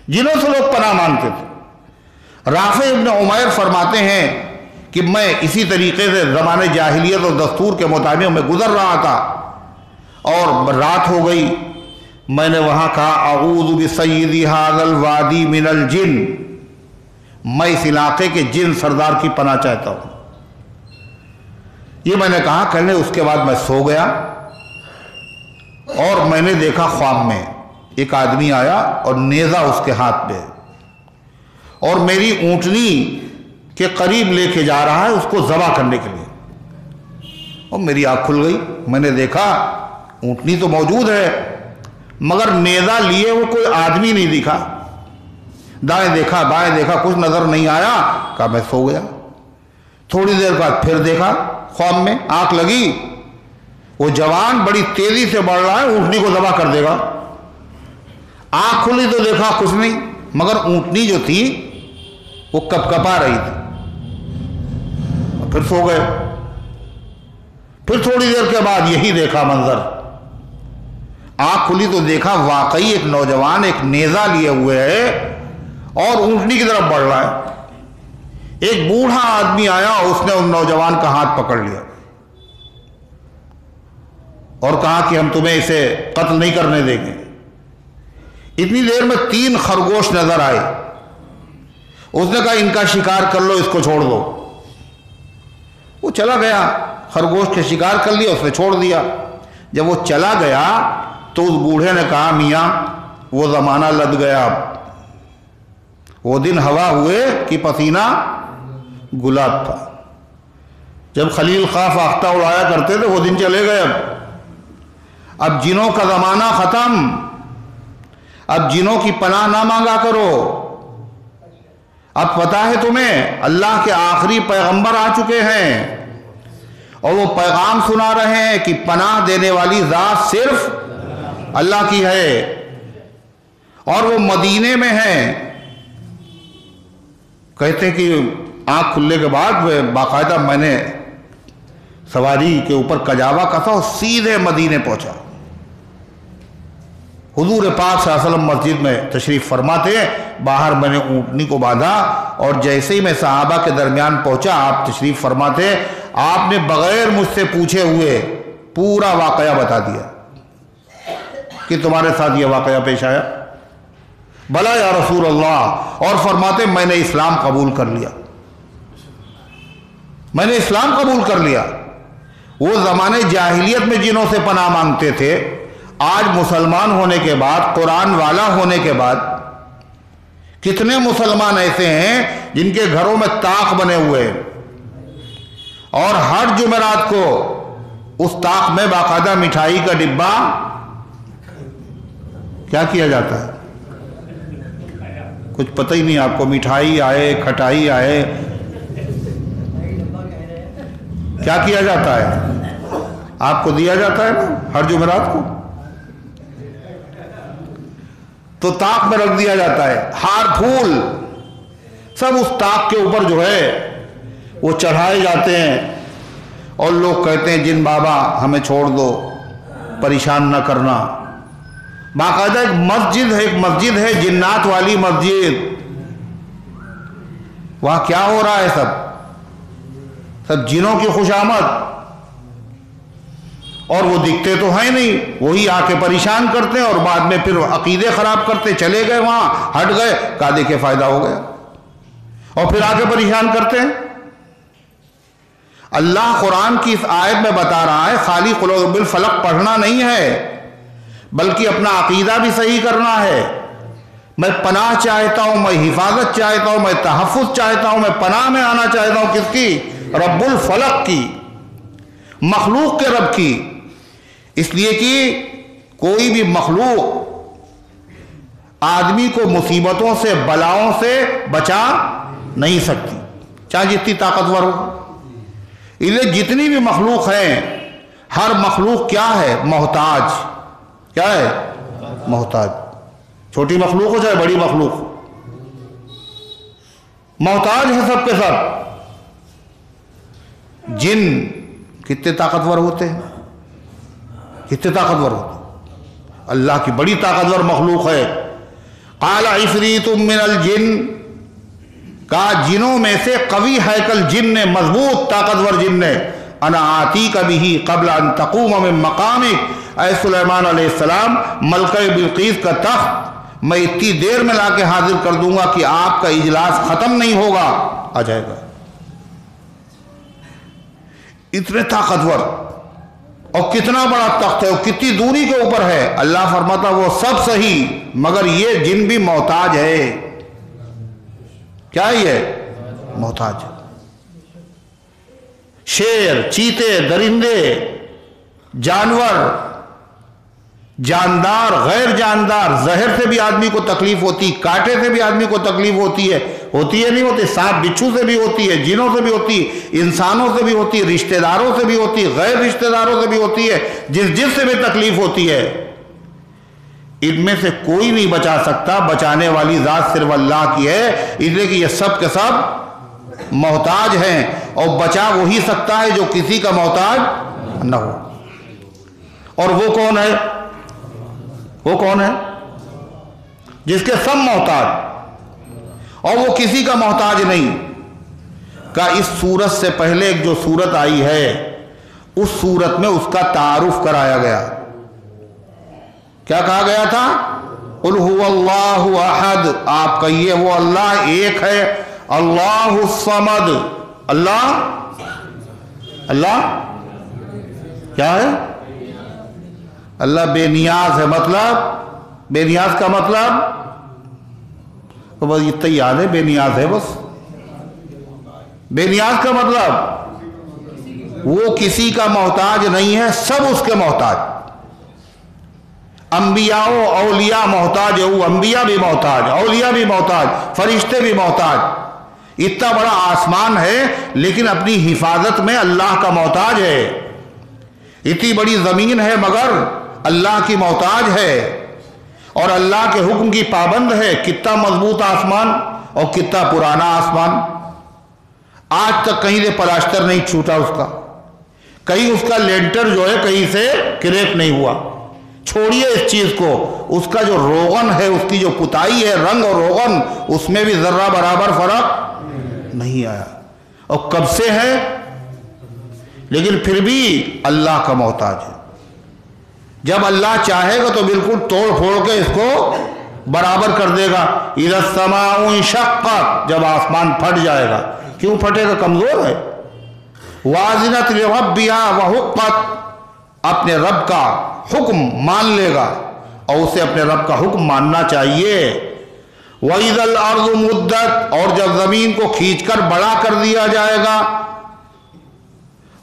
[SPEAKER 1] جنوں سے لوگ پناہ مانگتے تھے. رافع ابن عمیر فرماتے ہیں کہ میں اسی طریقے سے زمانے جاہلیت اور دستور کے مطابق میں گزر رہا تھا اور رات ہو گئی. میں نے وہاں کہا اعوذ بسید ھذا الوادی من الجن، میں اس علاقے کے جن سردار کی پناہ چاہتا ہوں. یہ میں نے کہا. کہنے اس کے بعد میں سو گیا اور میں نے دیکھا خواب میں ایک آدمی آیا اور نیزہ اس کے ہاتھ میں اور میری اونٹنی کے قریب لے کے جا رہا ہے اس کو ذبح کرنے کے لیے. اور میری آنکھ کھل گئی. میں نے دیکھا اونٹنی تو موجود ہے مگر نیزہ لیے وہ کوئی آدمی نہیں دکھا. دائیں دیکھا بائیں دیکھا کچھ نظر نہیں آیا. کہا میں سو گیا. تھوڑی دیر بعد پھر دیکھا خواب میں, آنکھ لگی, وہ جوان بڑی تیزی سے بڑھ رہا ہے, اونٹنی کو ذبح کر دے گا. آنکھ کھلی تو دیکھا کچھ نہیں, مگر اونٹنی جو تھی وہ کپکپا رہی تھی. پھر سو گئے. پھر تھوڑی دیر کے بعد یہی دیکھا منظر. آنکھ کھلی تو دیکھا واقعی ایک نوجوان ایک نیزہ لیے ہوئے ہے اور اونٹنی کی طرف بڑھ رہا ہے. ایک بوڑھا آدمی آیا, اس نے ان نوجوان کا ہاتھ پکڑ لیا اور کہا کہ ہم تمہیں اسے قتل نہیں کرنے دیں گے. اتنی دیر میں 3 خرگوش نظر آئے. اس نے کہا ان کا شکار کر لو, اس کو چھوڑ دو. وہ چلا گیا, خرگوش کے شکار کر لیا, اس نے چھوڑ دیا. جب وہ چلا گیا تو اس بوڑھے نے کہا میاں وہ زمانہ لد گیا, اب وہ دن ہوا ہوئے کہ پسینہ گلاب تھا. جب خلیل خواہ فاختہ اڑایا کرتے تھے وہ دن چلے گئے. اب جنوں کا زمانہ ختم. اب جنوں کی پناہ نہ مانگا کرو. اب پتہ ہے تمہیں اللہ کے آخری پیغمبر آ چکے ہیں اور وہ پیغام سنا رہے ہیں کہ پناہ دینے والی ذات صرف اللہ کی ہے اور وہ مدینے میں ہیں. کہتے ہیں کہ آنکھ کھلنے کے بعد باقاعدہ میں نے سواری کے اوپر کجاوا کسا اور سیدھے مدینے پہنچا. حضور پاک صلی اللہ علیہ وسلم مسجد میں تشریف فرماتے ہیں. باہر میں نے اونٹنی کو باندھا اور جیسے ہی میں صحابہ کے درمیان پہنچا آپ تشریف فرماتے ہیں. آپ نے بغیر مجھ سے پوچھے ہوئے پورا واقعہ بتا دیا کہ تمہارے ساتھ یہ واقعہ پیش آیا. بلا یا رسول اللہ. اور فرماتے میں نے اسلام قبول کر لیا, میں نے اسلام قبول کر لیا. وہ زمانے جاہلیت میں جنوں سے پناہ مانگتے تھے, آج مسلمان ہونے کے بعد, قرآن والا ہونے کے بعد کتنے مسلمان ایسے ہیں جن کے گھروں میں طاق بنے ہوئے ہیں اور ہر جمعرات کو اس طاق میں باقاعدہ مٹھائی کا ڈبہ کیا کیا جاتا ہے کچھ پتہ ہی نہیں آپ کو. مٹھائی آئے, کھٹائی آئے, کیا کیا جاتا ہے آپ کو دیا جاتا ہے نا ہر جمعرات کو. تو طاق میں رکھ دیا جاتا ہے. ہار پھول سب اس طاق کے اوپر جو ہے وہ چڑھائے جاتے ہیں اور لوگ کہتے ہیں جن بابا ہمیں چھوڑ دو, پریشان نہ کرنا. باقاعدہ ایک مسجد ہے جنات والی مسجد. وہاں کیا ہو رہا ہے؟ سب جنوں کی خوشامد, اور وہ دکھتے تو ہیں نہیں, وہی آ کے پریشان کرتے ہیں اور بعد میں پھر عقیدے خراب کرتے. چلے گئے وہاں, ہٹ گئے, کہا دیکھے فائدہ ہو گیا, اور پھر آ کے پریشان کرتے ہیں. اللہ قرآن کی اس آیت میں بتا رہا ہے خالی قل اعوذ بالفلق پڑھنا نہیں ہے بلکہ اپنا عقیدہ بھی صحیح کرنا ہے. میں پناہ چاہتا ہوں, میں حفاظت چاہتا ہوں, میں تحفظ چاہتا ہوں, میں پناہ میں آنا چاہتا ہوں. کس کی؟ رب الفلق کی, مخلوق کے رب کی. اس لیے کہ کوئی بھی مخلوق آدمی کو مصیبتوں سے, بلاؤں سے بچا نہیں سکتی, چاہے جتنی طاقتور ہو. اس لیے جتنی بھی مخلوق ہیں, ہر مخلوق کیا ہے؟ محتاج. کیا ہے؟ محتاج. چھوٹی مخلوق ہو چاہے بڑی مخلوق ہو, محتاج ہے سب کے سب. جن کتنے طاقتور ہوتے ہیں, کتنے طاقتور ہوتے ہیں. اللہ کی بڑی طاقتور مخلوق ہے. قال عفریت من الجن, کہا جنوں میں سے قوی ہیکل جن نے, مضبوط طاقتور جن نے, انا آتیک بہ قبل ان تقوم من مقامک, اے سلیمان علیہ السلام ملکہ بلقیس کا تخت میں اتنی دیر میں لا کے حاضر کر دوں گا کہ آپ کا اجلاس ختم نہیں ہوگا, آ جائے گا. اتنے طاقتور, اور کتنا بڑا تخت ہے, اور کتنی دوری کے اوپر ہے. اللہ فرماتا وہ سب صحیح مگر یہ جن بھی محتاج ہے. کیا یہ محتاج؟ شیر, چیتے, درندے, جانور جاندار غیر جاندار، زہر سے بھی آدمی کو تکلیف ہوتی، کانٹے سے بھی آدمی کو تکلیف ہوتی ہے نہیں ہوتی، سانپ بچھو سے بھی ہوتی ہے، جنوں سے بھی ہوتی، انسانوں سے بھی ہوتی، رشتہ داروں سے بھی ہوتی، غیر رشتہ داروں سے بھی ہوتی ہے، جس سے بھی تکلیف ہوتی ہے۔ ان میں سے کوئی نہیں بچا سکتا، بچانے والی ذات صرف اللہ کی ہے، اس لیے کہ یہ سب کے سب محتاج ہیں، اور بچا وہی سکتا ہے جو کسی کا محتاج نہ ہو۔ اور وہ کون ہے؟ وہ کون ہے؟ جس کے سب محتاج اور وہ کسی کا محتاج نہیں۔ کہ اس صورت سے پہلے ایک جو صورت آئی ہے، اس صورت میں اس کا تعارف کرایا گیا۔ کیا کہا گیا تھا؟ قل هو اللہ احد، آپ کہیے وہ اللہ ایک ہے، اللہ الصمد، اللہ کیا ہے؟ اللہ بے نیاز ہے۔ مطلب بے نیاز کا مطلب تو بس اتنا یاد ہے، بے نیاز ہے بس۔ بے نیاز کا مطلب وہ کسی کا محتاج نہیں ہے، سب اس کے محتاج۔ انبیاء و اولیاء محتاج ہے، وہ انبیاء بھی محتاج، اولیاء بھی محتاج، فرشتے بھی محتاج۔ اتنا بڑا آسمان ہے لیکن اپنی حفاظت میں اللہ کا محتاج ہے۔ اتنی بڑی زمین ہے مگر اللہ کی محتاج ہے، اور اللہ کے حکم کی پابند ہے۔ کتنا مضبوط آسمان اور کتنا پرانا آسمان، آج تک کہیں سے پلاسٹر نہیں چھوٹا اس کا، کہیں اس کا لینٹر جو ہے کہیں سے کریک نہیں ہوا۔ چھوڑیے اس چیز کو، اس کا جو روغن ہے، اس کی جو پتائی ہے، رنگ اور روغن، اس میں بھی ذرہ برابر فرق نہیں آیا، اور کب سے ہے، لیکن پھر بھی اللہ کا محتاج ہے۔ جب اللہ چاہے گا تو بالکل توڑ پھوڑ کے اس کو برابر کر دے گا۔ اذا السماء انشقت، جب آسمان پھٹ جائے گا۔ کیوں پھٹے گا؟ کمزور ہے۔ واذنت لربها وحقت، اپنے رب کا حکم مان لے گا، اور اسے اپنے رب کا حکم ماننا چاہیے۔ وَإِذَا الْأَرْضُ مُدَّتْ، اور جب زمین کو کھینچ کر بڑا کر دیا جائے گا۔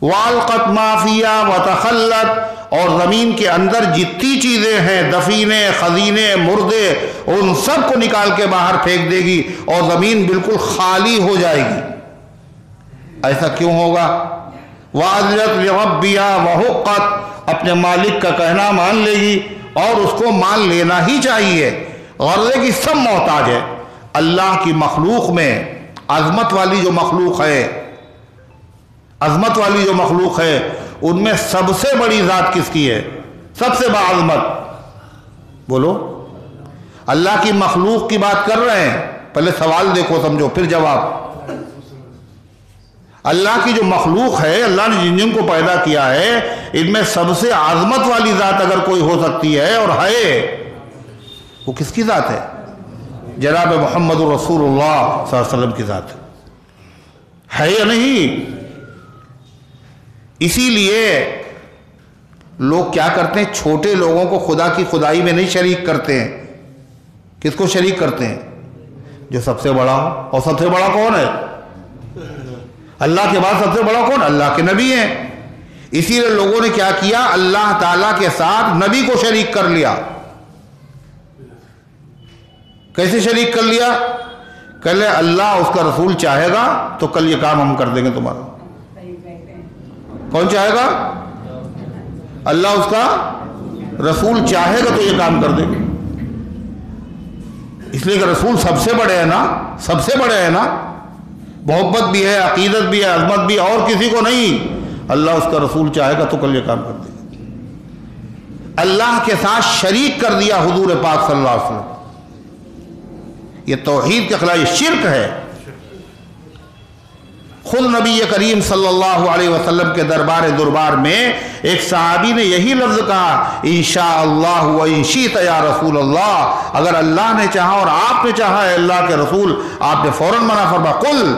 [SPEAKER 1] وَأَلْقَتْ مَا فِيهَا وَتَخَلَّتْ، اور زمین کے اندر جتنی چیزیں ہیں، دفینے، خزینے، مردے، ان سب کو نکال کے باہر پھینک دے گی، اور زمین بالکل خالی ہو جائے گی۔ ایسا کیوں ہوگا؟ وَأَذْنَتْ لِرَبِّهَا وَحُقَّتْ، اپنے مالک کا کہنا مان لے گی، اور اس کو مان لینا ہی چاہیے۔ غرضے کی سب محتاج ہے۔ اللہ کی مخلوق میں عظمت والی جو مخلوق ہے، عظمت والی جو مخلوق ہے، ان میں سب سے بڑی ذات کس کی ہے؟ سب سے باعظمت بولو۔ اللہ کی مخلوق کی بات کر رہے ہیں، پہلے سوال دیکھو سمجھو پھر جواب۔ اللہ کی جو مخلوق ہے، اللہ نے جن جن کو پیدا کیا ہے، ان میں سب سے عظمت والی ذات اگر کوئی ہو سکتی ہے اور ہے، وہ کس کی ذات ہے؟ جناب محمد رسول اللہ صلی اللہ علیہ وسلم کی ذات ہے یا نہیں؟ اسی لیے لوگ کیا کرتے ہیں، چھوٹے لوگوں کو خدا کی خدائی میں نہیں شریک کرتے ہیں۔ کس کو شریک کرتے ہیں؟ جو سب سے بڑا ہو۔ اور سب سے بڑا کون ہے؟ اللہ کے بعد سب سے بڑا کون؟ اللہ کے نبی ہیں۔ اسی لیے لوگوں نے کیا کیا، اللہ تعالیٰ کے ساتھ نبی کو شریک کر لیا۔ کیسے شریک کر لیا؟ کل اللہ اس کا رسول چاہے گا تو کل یہ کام ہم کر دیں گے تمہارا۔ کون چاہے گا؟ اللہ اس کا رسول چاہے گا تو یہ کام کر دیں گے۔ اس لیے کہ رسول سب سے بڑے ہیں نا، سب سے بڑے ہیں نا، محبت بھی ہے، عقیدت بھی ہے، عظمت بھی ہے، اور کسی کو نہیں۔ اللہ اس کا رسول چاہے گا تو کل یہ کام کر دے گا۔ اللہ کے ساتھ شریک کر دیا حضور پاک صلی اللہ علیہ وسلم، یہ توحید کے خلاف، یہ شرک ہے۔ خود نبی کریم صلی اللہ علیہ وسلم کے دربار میں ایک صحابی نے یہی لفظ کہا، انشاءاللہ و انشیت یا رسول اللہ، اگر اللہ نے چاہا اور آپ نے چاہا ہے اللہ کے رسول۔ آپ نے فوراً منع فرمایا، قل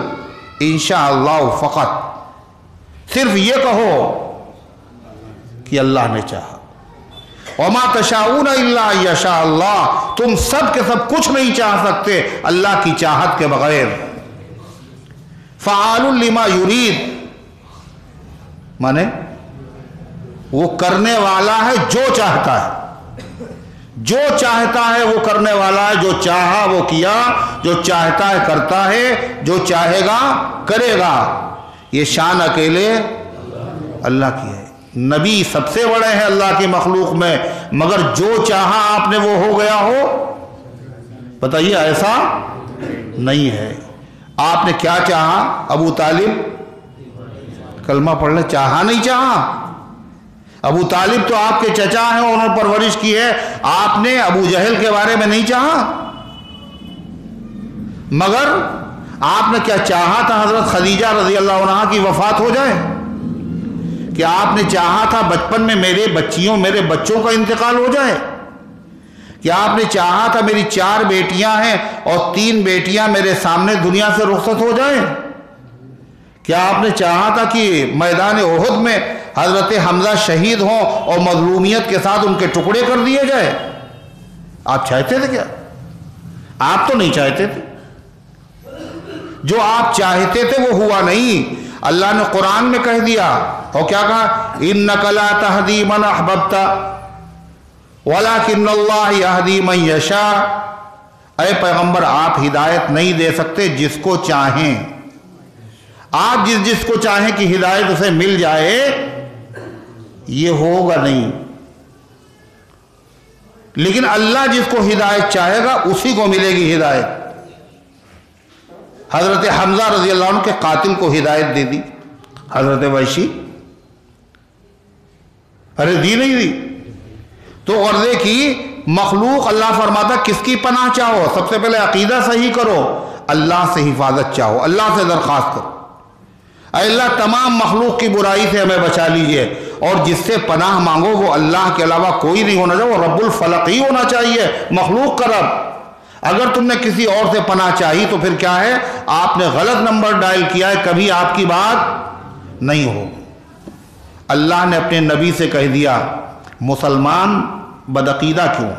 [SPEAKER 1] انشاءاللہ فقط، صرف یہ کہو کہ اللہ نے چاہا۔ وما تشاؤون الا ان یشاء اللہ، تم سب کے سب کچھ نہیں چاہ سکتے اللہ کی چاہت کے بغیر۔ فعال لما یرید، مانے وہ کرنے والا ہے جو چاہتا ہے۔ جو چاہتا ہے وہ کرنے والا ہے، جو چاہا وہ کیا، جو چاہتا ہے کرتا ہے، جو چاہے گا کرے گا۔ یہ شان اکیلے اللہ کی ہے۔ نبی سب سے بڑے ہیں اللہ کی مخلوق میں، مگر جو چاہا آپ نے وہ ہو گیا ہو؟ بتائیے، ایسا نہیں ہے۔ آپ نے کیا چاہا؟ ابو طالب کلمہ پڑھنے چاہا نہیں چاہا؟ ابو طالب تو آپ کے چچا ہیں، انہوں نے پرورش کی ہے، آپ نے ابو جہل کے بارے میں نہیں چاہا؟ مگر آپ نے کیا چاہا تھا؟ حضرت خدیجہ رضی اللہ عنہا کی وفات ہو جائے؟ کہ آپ نے چاہا تھا بچپن میں میرے بچوں کا انتقال ہو جائے؟ کہ آپ نے چاہا تھا میری 4 بیٹیاں ہیں اور 3 بیٹیاں میرے سامنے دنیا سے رخصت ہو جائیں؟ کیا آپ نے چاہا تھا کہ میدان احد میں حضرت حمزہ شہید ہوں اور مظلومیت کے ساتھ ان کے ٹکڑے کر دیے جائے؟ آپ چاہتے تھے کیا؟ آپ تو نہیں چاہتے تھے۔ جو آپ چاہتے تھے وہ ہوا نہیں۔ اللہ نے قرآن میں کہہ دیا، اور کیا کہا؟ اِنَّكَ لَا تَهْدِي مَنْ أَحْبَبْتَ وَلَكِنَّ اللَّهَ يَهْدِي مَنْ يَشَاءُ۔ اے پیغمبر، آپ ہدایت نہیں دے سکتے جس کو چاہیں۔ آپ جس کو چاہیں کہ ہدایت اسے مل جائے، یہ ہوگا نہیں۔ لیکن اللہ جس کو ہدایت چاہے گا اسی کو ملے گی ہدایت۔ حضرت حمزہ رضی اللہ عنہ کے قاتل کو ہدایت دے دی حضرت وحشی، ارے دی نہیں دی؟ تو غرضے کی مخلوق اللہ فرماتا کس کی پناہ چاہو؟ سب سے پہلے عقیدہ صحیح کرو، اللہ سے حفاظت چاہو، اللہ سے درخواست کرو، اے اللہ تمام مخلوق کی برائی سے ہمیں بچا لیجئے، اور جس سے پناہ مانگو وہ اللہ کے علاوہ کوئی نہیں ہونا چاہیے، وہ رب الفلق ہی ہونا چاہیے، مخلوق کا رب۔ اگر تم نے کسی اور سے پناہ چاہی تو پھر کیا ہے؟ آپ نے غلط نمبر ڈائل کیا ہے، کبھی آپ کی بات نہیں ہو۔ اللہ نے اپنے نبی سے کہہ دیا، مسلمان بدعقیدہ کیوں؟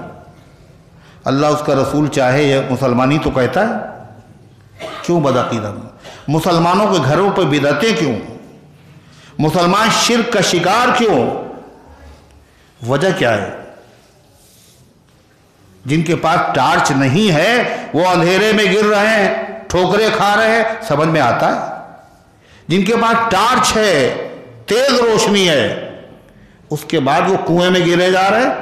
[SPEAKER 1] اللہ اس کا رسول چاہے یہ مسلمانی تو کہتا ہے، کیوں بدعقیدہ؟ مسلمانوں کے گھروں پہ بدعتیں کیوں؟ مسلمان شرک کا شکار کیوں؟ وجہ کیا ہے؟ جن کے پاس ٹارچ نہیں ہے وہ اندھیرے میں گر رہے ہیں، ٹھوکریں کھا رہے ہیں، سمجھ میں آتا ہے۔ جن کے پاس ٹارچ ہے، تیز روشنی ہے، اس کے بعد وہ کنویں میں گرے جا رہے ہیں۔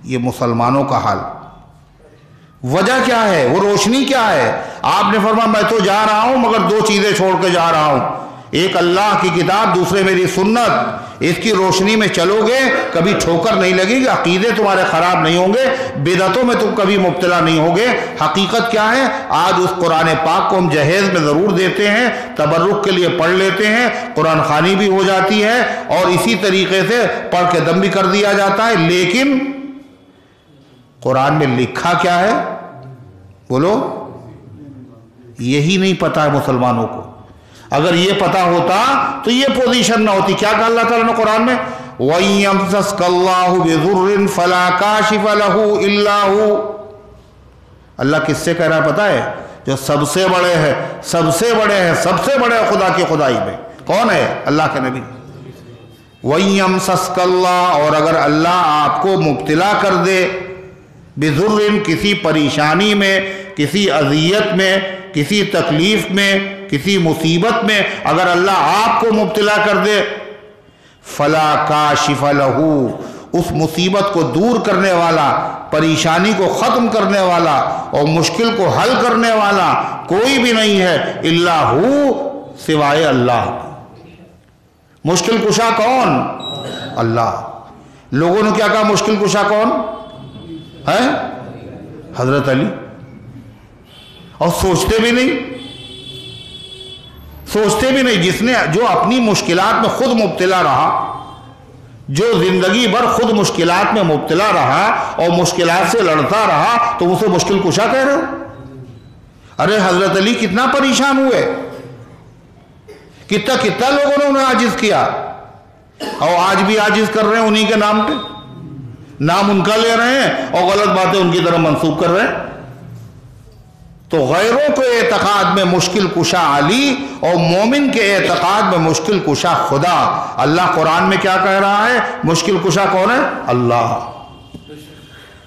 [SPEAKER 1] یہ مسلمانوں کا حال۔ وجہ کیا ہے؟ وہ روشنی کیا ہے؟ آپ نے فرمایا میں تو جا رہا ہوں مگر 2 چیزیں چھوڑ کے جا رہا ہوں، ایک اللہ کی کتاب، دوسرے میری سنت۔ اس کی روشنی میں چلو گے کبھی ٹھوکر نہیں لگے گی، عقیدے تمہارے خراب نہیں ہوں گے، بدعتوں میں تم کبھی مبتلا نہیں ہوگے۔ حقیقت کیا ہے؟ آج اس قرآن پاک کو ہم جہیز میں ضرور دیتے ہیں، تبرک کے لیے پڑھ لیتے ہیں، قرآن خوانی بھی ہو جاتی ہے، اور اسی طریقے سے پڑھ کے دم بھی کر دیا جاتا ہے، لیکن قرآن میں لکھا کیا ہے؟ بولو، یہی نہیں پتا ہے مسلمانوں کو۔ اگر یہ پتا ہوتا تو یہ پوزیشن نہ ہوتی۔ کیا کہا اللہ تعالیٰ نے قرآن میں؟ وَإِن اللَّهُ بِضُرٍّ فَلَا كَاشِفَ لَهُ إِلَّا هُوَ۔ اللہ کس سے کہہ رہا ہے پتا ہے؟ جو سب سے بڑے ہیں، سب سے بڑے ہیں، سب سے بڑے خدا کی خدائی میں کون ہے؟ اللہ کے نبی۔ وَإِن اللَّهُ، اور اگر اللہ آپ کو مبتلا کر دے، بِضُرٍّ، کسی پریشانی میں، کسی اذیت میں، کسی تکلیف میں، کسی مصیبت میں اگر اللہ آپ کو مبتلا کر دے، فلا کاشف لہ، اس مصیبت کو دور کرنے والا، پریشانی کو ختم کرنے والا اور مشکل کو حل کرنے والا کوئی بھی نہیں ہے الا ہو، سوائے اللہ۔ مشکل کشا کون؟ اللہ۔ لوگوں نے کیا کہا مشکل کشا کون ہے؟ حضرت علی۔ اور سوچتے بھی نہیں، جو اپنی مشکلات میں خود مبتلا رہا، جو زندگی بھر خود مشکلات میں مبتلا رہا اور مشکلات سے لڑتا رہا، تو اسے مشکل کشا کہہ رہے ہو؟ ارے حضرت علی کتنا پریشان ہوئے، کتنا لوگوں نے انہیں عاجز کیا، اور آج بھی عاجز کر رہے ہیں انہی کے نام پہ، نام ان کا لے رہے ہیں اور غلط باتیں ان کی طرف منسوب کر رہے ہیں۔ تو غیروں کے اعتقاد میں مشکل کشا علی اور مومن کے اعتقاد میں مشکل کشا خدا۔ اللہ قرآن میں کیا کہہ رہا ہے؟ مشکل کشا کون ہے؟ اللہ۔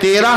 [SPEAKER 1] 13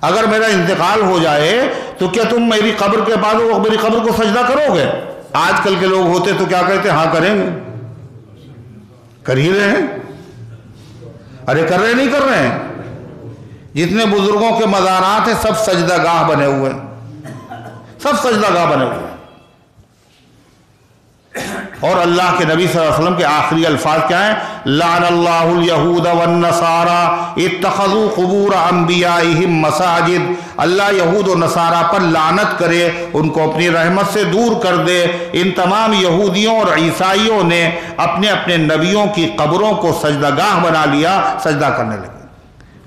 [SPEAKER 1] اگر میرا انتقال ہو جائے تو کیا تم میری قبر کے بعد میری قبر کو سجدہ کرو گے؟ آج کل کے لوگ ہوتے تو کیا کہتے ہیں؟ ہاں کریں گے، کر ہی رہے ہیں۔ ارے کر رہے نہیں کر رہے ہیں؟ جتنے بزرگوں کے مزارات ہیں سب سجدہ گاہ بنے ہوئے ہیں، سب سجدہ گاہ بنے ہوئے ہیں۔ اور اللہ کے نبی صلی اللہ علیہ وسلم کے آخری الفاظ کیا ہیں؟ لعن اللہ الیہود والنصارى اتخذوا قبور انبیائہم مساجد۔ اللہ یہود و نصارہ پر لعنت کرے، ان کو اپنی رحمت سے دور کر دے۔ ان تمام یہودیوں اور عیسائیوں نے اپنے اپنے نبیوں کی قبروں کو سجدہ گاہ بنا لیا، سجدہ کرنے لگے۔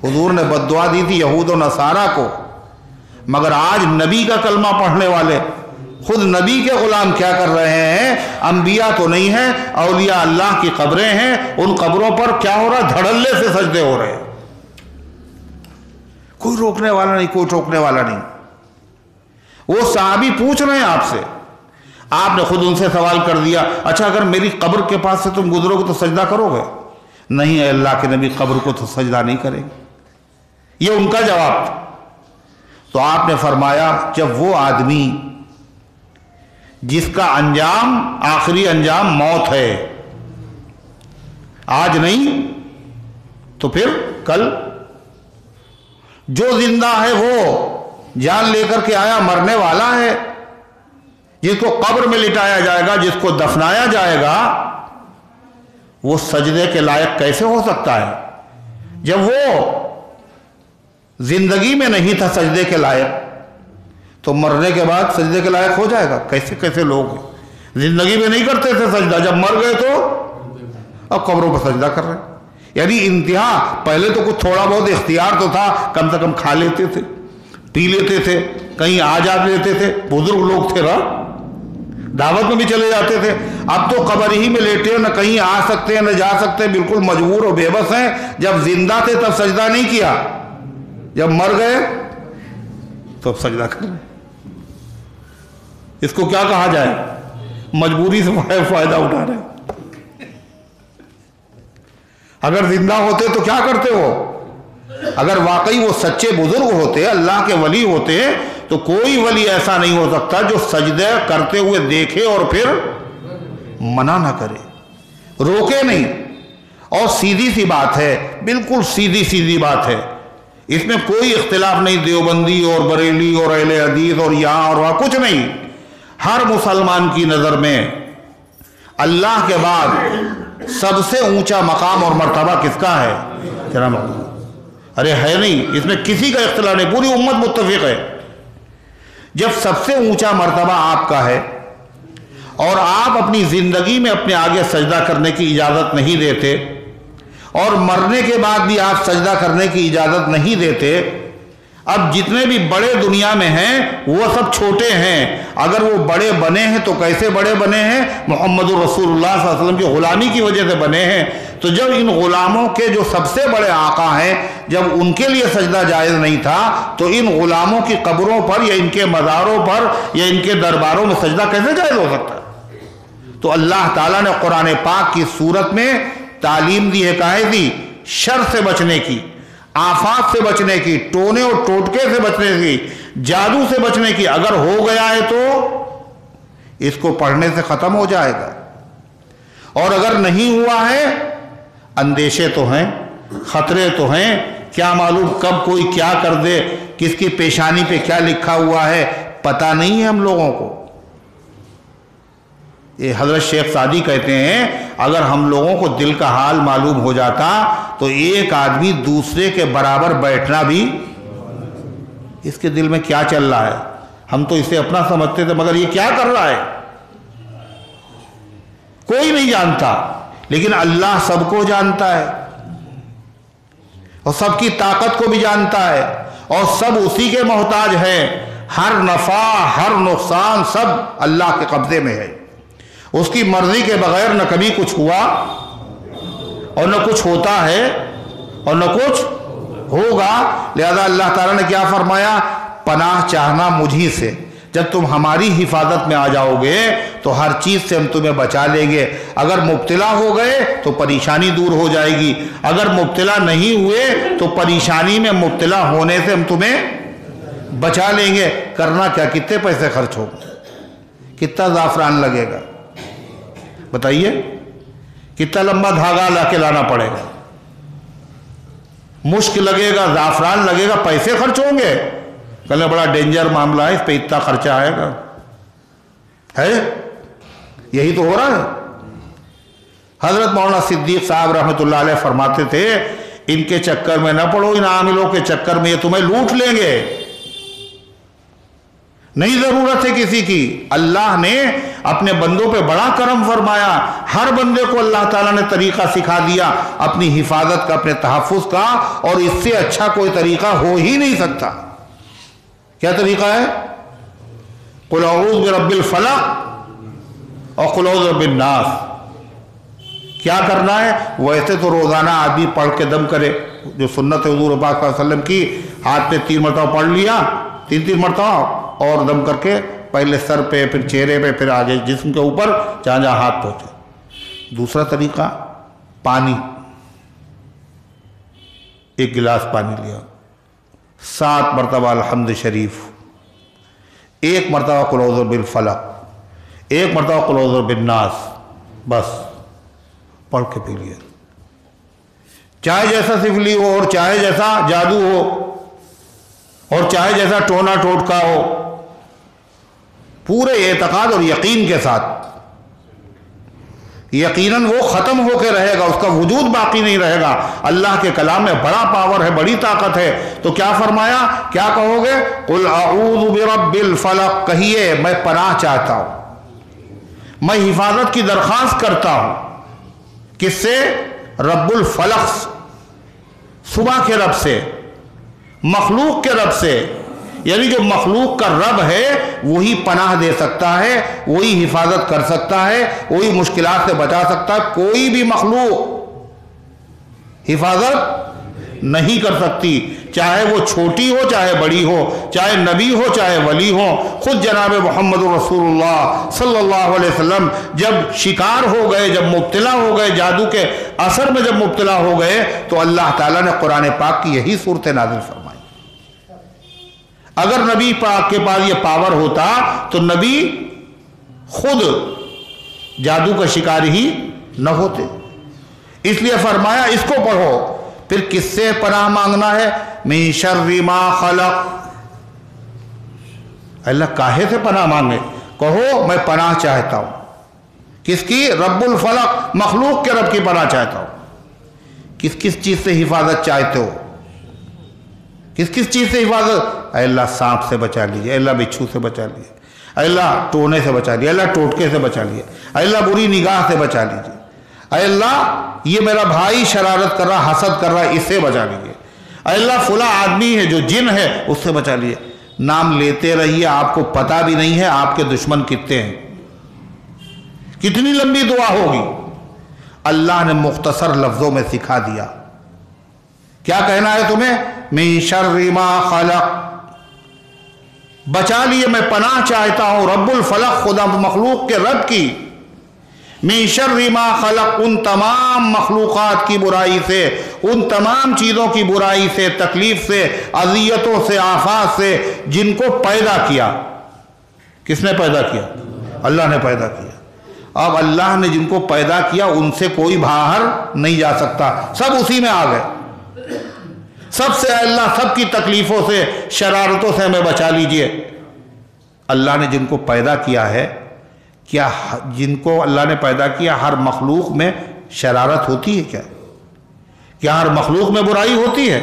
[SPEAKER 1] حضور نے بد دعا دی تھی یہود و نصارہ کو، مگر آج نبی کا کلمہ پڑھنے والے خود نبی کے غلام کیا کر رہے ہیں؟ انبیاء تو نہیں ہیں، اولیاء اللہ کی قبریں ہیں، ان قبروں پر کیا ہو رہا؟ دھڑلے سے سجدے ہو رہے ہیں۔ کوئی روکنے والا نہیں، کوئی ٹوکنے والا نہیں۔ وہ صحابی پوچھ رہے ہیں آپ سے، آپ نے خود ان سے سوال کر دیا، اچھا اگر میری قبر کے پاس سے تم گزرو گے تو سجدہ کرو گے؟ نہیں، اے اللہ کے نبی قبر کو تو سجدہ نہیں کریں گے۔ یہ ان کا جواب تھا۔ تو آپ نے فرمایا جب وہ آدمی جس کا انجام، آخری انجام موت ہے، آج نہیں تو پھر کل، جو زندہ ہے وہ جان لے کر کے آیا، مرنے والا ہے، جس کو قبر میں لٹایا جائے گا، جس کو دفنایا جائے گا، وہ سجدے کے لائق کیسے ہو سکتا ہے؟ جب وہ زندگی میں نہیں تھا سجدے کے لائق تو مرنے کے بعد سجدے کے لائق ہو جائے گا؟ کیسے کیسے لوگ ہیں، زندگی میں نہیں کرتے تھے سجدہ، جب مر گئے تو اب قبروں پر سجدہ کر رہے ہیں۔ یعنی انتہا، پہلے تو کچھ تھوڑا بہت اختیار تو تھا، کم سے کم کھا لیتے تھے، پی لیتے تھے، کہیں آ جا لیتے تھے، بزرگ لوگ تھے نا، دعوت میں بھی چلے جاتے تھے۔ اب تو قبر ہی میں لیٹے، نہ کہیں آ سکتے ہیں نہ جا سکتے، بالکل مجبور اور بے بس ہیں۔ جب زندہ تھے تب سجدہ نہیں کیا، جب مر گئے تو اب سجدہ کر رہے ہیں۔ اس کو کیا کہا جائے؟ مجبوری سے فائدہ اٹھا رہے ہیں۔ اگر زندہ ہوتے تو کیا کرتے وہ؟ اگر واقعی وہ سچے بزرگ ہوتے، اللہ کے ولی ہوتے، تو کوئی ولی ایسا نہیں ہو سکتا جو سجدہ کرتے ہوئے دیکھے اور پھر منع نہ کرے، روکے نہیں۔ اور سیدھی سی بات ہے، بالکل سیدھی بات ہے، اس میں کوئی اختلاف نہیں، دیوبندی اور بریلی اور اہل حدیث اور یہاں اور وہاں، کچھ نہیں۔ ہر مسلمان کی نظر میں اللہ کے بعد سب سے اونچا مقام اور مرتبہ کس کا ہے؟ جناب محمد۔ ارے ہے نہیں، اس میں کسی کا اختلاف نہیں، پوری امت متفق ہے۔ جب سب سے اونچا مرتبہ آپ کا ہے اور آپ اپنی زندگی میں اپنے آگے سجدہ کرنے کی اجازت نہیں دیتے، اور مرنے کے بعد بھی آپ سجدہ کرنے کی اجازت نہیں دیتے، اب جتنے بھی بڑے دنیا میں ہیں وہ سب چھوٹے ہیں۔ اگر وہ بڑے بنے ہیں تو کیسے بڑے بنے ہیں؟ محمد رسول اللہ صلی اللہ علیہ وسلم کی غلامی کی وجہ سے بنے ہیں۔ تو جب ان غلاموں کے جو سب سے بڑے آقا ہیں، جب ان کے لیے سجدہ جائز نہیں تھا، تو ان غلاموں کی قبروں پر یا ان کے مزاروں پر یا ان کے درباروں میں سجدہ کیسے جائز ہو سکتا ہے؟ تو اللہ تعالیٰ نے قرآن پاک کی صورت میں تعلیم دی ہے، کہے دی شر سے بچنے کی، آفات سے بچنے کی، ٹونے اور ٹوٹکے سے بچنے کی، جادو سے بچنے کی۔ اگر ہو گیا ہے تو اس کو پڑھنے سے ختم ہو جائے گا، اور اگر نہیں ہوا ہے، اندیشے تو ہیں، خطرے تو ہیں، کیا معلوم کب کوئی کیا کر دے، کس کی پیشانی پہ کیا لکھا ہوا ہے، پتہ نہیں ہے ہم لوگوں کو۔ یہ حضرت شیخ سعدی کہتے ہیں اگر ہم لوگوں کو دل کا حال معلوم ہو جاتا تو ایک آدمی دوسرے کے برابر بیٹھنا بھی، اس کے دل میں کیا چل رہا ہے، ہم تو اسے اپنا سمجھتے تھے، مگر یہ کیا کر رہا ہے کوئی نہیں جانتا، لیکن اللہ سب کو جانتا ہے اور سب کی طاقت کو بھی جانتا ہے، اور سب اسی کے محتاج ہیں۔ ہر نفع ہر نقصان سب اللہ کے قبضے میں ہے، اس کی مرضی کے بغیر نہ کبھی کچھ ہوا اور نہ کچھ ہوتا ہے اور نہ کچھ ہوگا۔ لہذا اللہ تعالیٰ نے کیا فرمایا؟ پناہ چاہنا مجھی سے، جب تم ہماری حفاظت میں آ جاؤ گے تو ہر چیز سے ہم تمہیں بچا لیں گے۔ اگر مبتلا ہو گئے تو پریشانی دور ہو جائے گی، اگر مبتلا نہیں ہوئے تو پریشانی میں مبتلا ہونے سے ہم تمہیں بچا لیں گے، کرنا کیا، کتنے پیسے خرچ ہوں گے، کتنا زعفران لگے گا بتائیے، کتنا لمبا دھاگا لا کے لانا پڑے گا، مشک لگے گا، زعفران لگے گا، پیسے خرچ ہوں گے، کہنے بڑا ڈینجر معاملہ ہے، اس پہ اتنا خرچہ آئے گا، ہے یہی تو ہو رہا ہے۔ حضرت مولانا صدیق صاحب رحمۃ اللہ علیہ فرماتے تھے ان کے چکر میں نہ پڑو، ان عاملوں کے چکر میں یہ تمہیں لوٹ لیں گے، نہیں ضرورت ہے کسی کی۔ اللہ نے اپنے بندوں پہ بڑا کرم فرمایا، ہر بندے کو اللہ تعالیٰ نے طریقہ سکھا دیا اپنی حفاظت کا، اپنے تحفظ کا، اور اس سے اچھا کوئی طریقہ ہو ہی نہیں سکتا۔ کیا طریقہ ہے؟ قل اعوذ برب الفلق اور قل اعوذ برب الناس۔ کیا کرنا ہے؟ ویسے تو روزانہ آدمی پڑھ کے دم کرے، جو سنت حضور پاک صلی اللہ علیہ وسلم کی، ہاتھ پہ 3 مرتبہ پڑھ لیا، 3 مرتبہ، اور دم کر کے پہلے سر پہ، پھر چہرے پہ، پھر آگے جسم کے اوپر جہاں جہاں ہاتھ پہنچے۔ دوسرا طریقہ، پانی، 1 گلاس پانی لیا، 7 مرتبہ الحمد شریف، 1 مرتبہ قل اعوذ برب الفلق، 1 مرتبہ قل اعوذ برب الناس، بس پڑھ کے پی لیا۔ چاہے جیسا سفلی ہو، اور چاہے جیسا جادو ہو، اور چاہے جیسا ٹونا ٹوٹکا ہو، پورے اعتقاد اور یقین کے ساتھ، یقیناً وہ ختم ہو کے رہے گا، اس کا وجود باقی نہیں رہے گا۔ اللہ کے کلام میں بڑا پاور ہے، بڑی طاقت ہے۔ تو کیا فرمایا، کیا کہو گے؟ قل اعوذ برب الفلق، کہیے میں پناہ چاہتا ہوں، میں حفاظت کی درخواست کرتا ہوں، کس سے؟ رب الفلق، صبح کے رب سے، مخلوق کے رب سے، یعنی جو مخلوق کا رب ہے وہی پناہ دے سکتا ہے، وہی حفاظت کر سکتا ہے، وہی مشکلات سے بچا سکتا ہے۔ کوئی بھی مخلوق حفاظت نہیں کر سکتی، چاہے وہ چھوٹی ہو چاہے بڑی ہو، چاہے نبی ہو چاہے ولی ہو۔ خود جناب محمد رسول اللہ صلی اللہ علیہ وسلم جب شکار ہو گئے، جب مبتلا ہو گئے، جادو کے اثر میں جب مبتلا ہو گئے، تو اللہ تعالیٰ نے قرآن پاک کی یہی صورت نازل فرمائی۔ اگر نبی پاک کے پاس یہ پاور ہوتا تو نبی خود جادو کا شکار ہی نہ ہوتے، اس لیے فرمایا اس کو پڑھو۔ پھر کس سے پناہ مانگنا ہے؟ من شر ما خلق، اللہ کاہے سے پناہ مانگے؟ کہو میں پناہ چاہتا ہوں، کس کی؟ رب الفلق، مخلوق کے رب کی پناہ چاہتا ہوں۔ کس کس چیز سے حفاظت چاہتے ہو؟ کس کس چیز سے حفاظت؟ اے اللہ سانپ سے بچا لیجئے، اے اللہ بچھو سے بچا لیجئے، اے اللہ ٹونے سے بچا لیجئے، اے اللہ ٹوٹکے سے بچا لیجئے، اے اللہ بری نگاہ سے بچا لیجئے، اے اللہ یہ میرا بھائی شرارت کر رہا، حسد کر رہا، اس سے بچا لیجئے، اے اللہ فلاں آدمی ہے جو جن ہے اس سے بچا لیجئے۔ نام لیتے رہیے، آپ کو پتہ بھی نہیں ہے آپ کے دشمن کتنے ہیں، کتنی لمبی دعا ہوگی۔ اللہ نے مختصر لفظوں میں سکھا دیا، کیا کہنا ہے تمہیں؟ من شر ما خلق، بچا لیے، میں پناہ چاہتا ہوں رب الفلق، خدا مخلوق کے رب کی، من شر ما خلق، ان تمام مخلوقات کی برائی سے، ان تمام چیزوں کی برائی سے، تکلیف سے، اذیتوں سے، آفات سے، جن کو پیدا کیا۔ کس نے پیدا کیا؟ اللہ نے پیدا کیا۔ اب اللہ نے جن کو پیدا کیا ان سے کوئی باہر نہیں جا سکتا، سب اسی میں آ گئے۔ سب سے اللہ سب کی تکلیفوں سے، شرارتوں سے ہمیں بچا لیجئے۔ اللہ نے جن کو پیدا کیا ہے، کیا جن کو اللہ نے پیدا کیا ہر مخلوق میں شرارت ہوتی ہے کیا؟ کیا ہر مخلوق میں برائی ہوتی ہے؟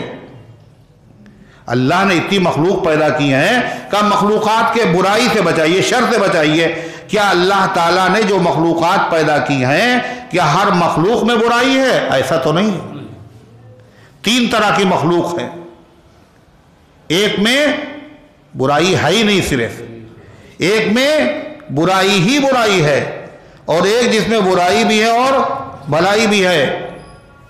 [SPEAKER 1] اللہ نے اتنی مخلوق پیدا کی ہیں کہ مخلوقات کے برائی سے بچائیے، شر سے بچائیے۔ کیا اللہ تعالیٰ نے جو مخلوقات پیدا کی ہیں کیا ہر مخلوق میں برائی ہے؟ ایسا تو نہیں ہے۔ 3 طرح کی مخلوق ہے، ایک میں برائی ہے ہی نہیں، صرف ایک میں برائی ہی برائی ہے، اور ایک جس میں برائی بھی ہے اور بھلائی بھی ہے۔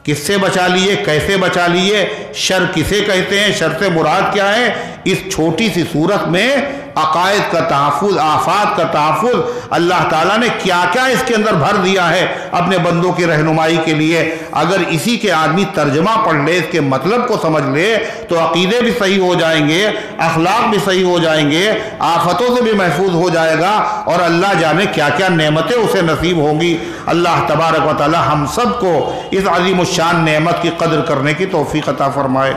[SPEAKER 1] کس سے بچا لیے؟ کیسے بچا لیے؟ شر کسے کہتے ہیں؟ شر سے مراد کیا ہے؟ اس چھوٹی سی صورت میں عقائد کا تحفظ، آفات کا تحفظ، اللہ تعالیٰ نے کیا کیا اس کے اندر بھر دیا ہے اپنے بندوں کی رہنمائی کے لیے۔ اگر اسی کے آدمی ترجمہ پڑھ لے، اس کے مطلب کو سمجھ لے، تو عقیدے بھی صحیح ہو جائیں گے، اخلاق بھی صحیح ہو جائیں گے، آفتوں سے بھی محفوظ ہو جائے گا، اور اللہ جانے کیا کیا نعمتیں اسے نصیب ہوں گی۔ اللہ تبارک و تعالی ہم سب کو اس عظیم الشان نعمت کی قدر کرنے کی توفیق عطا فرمائے۔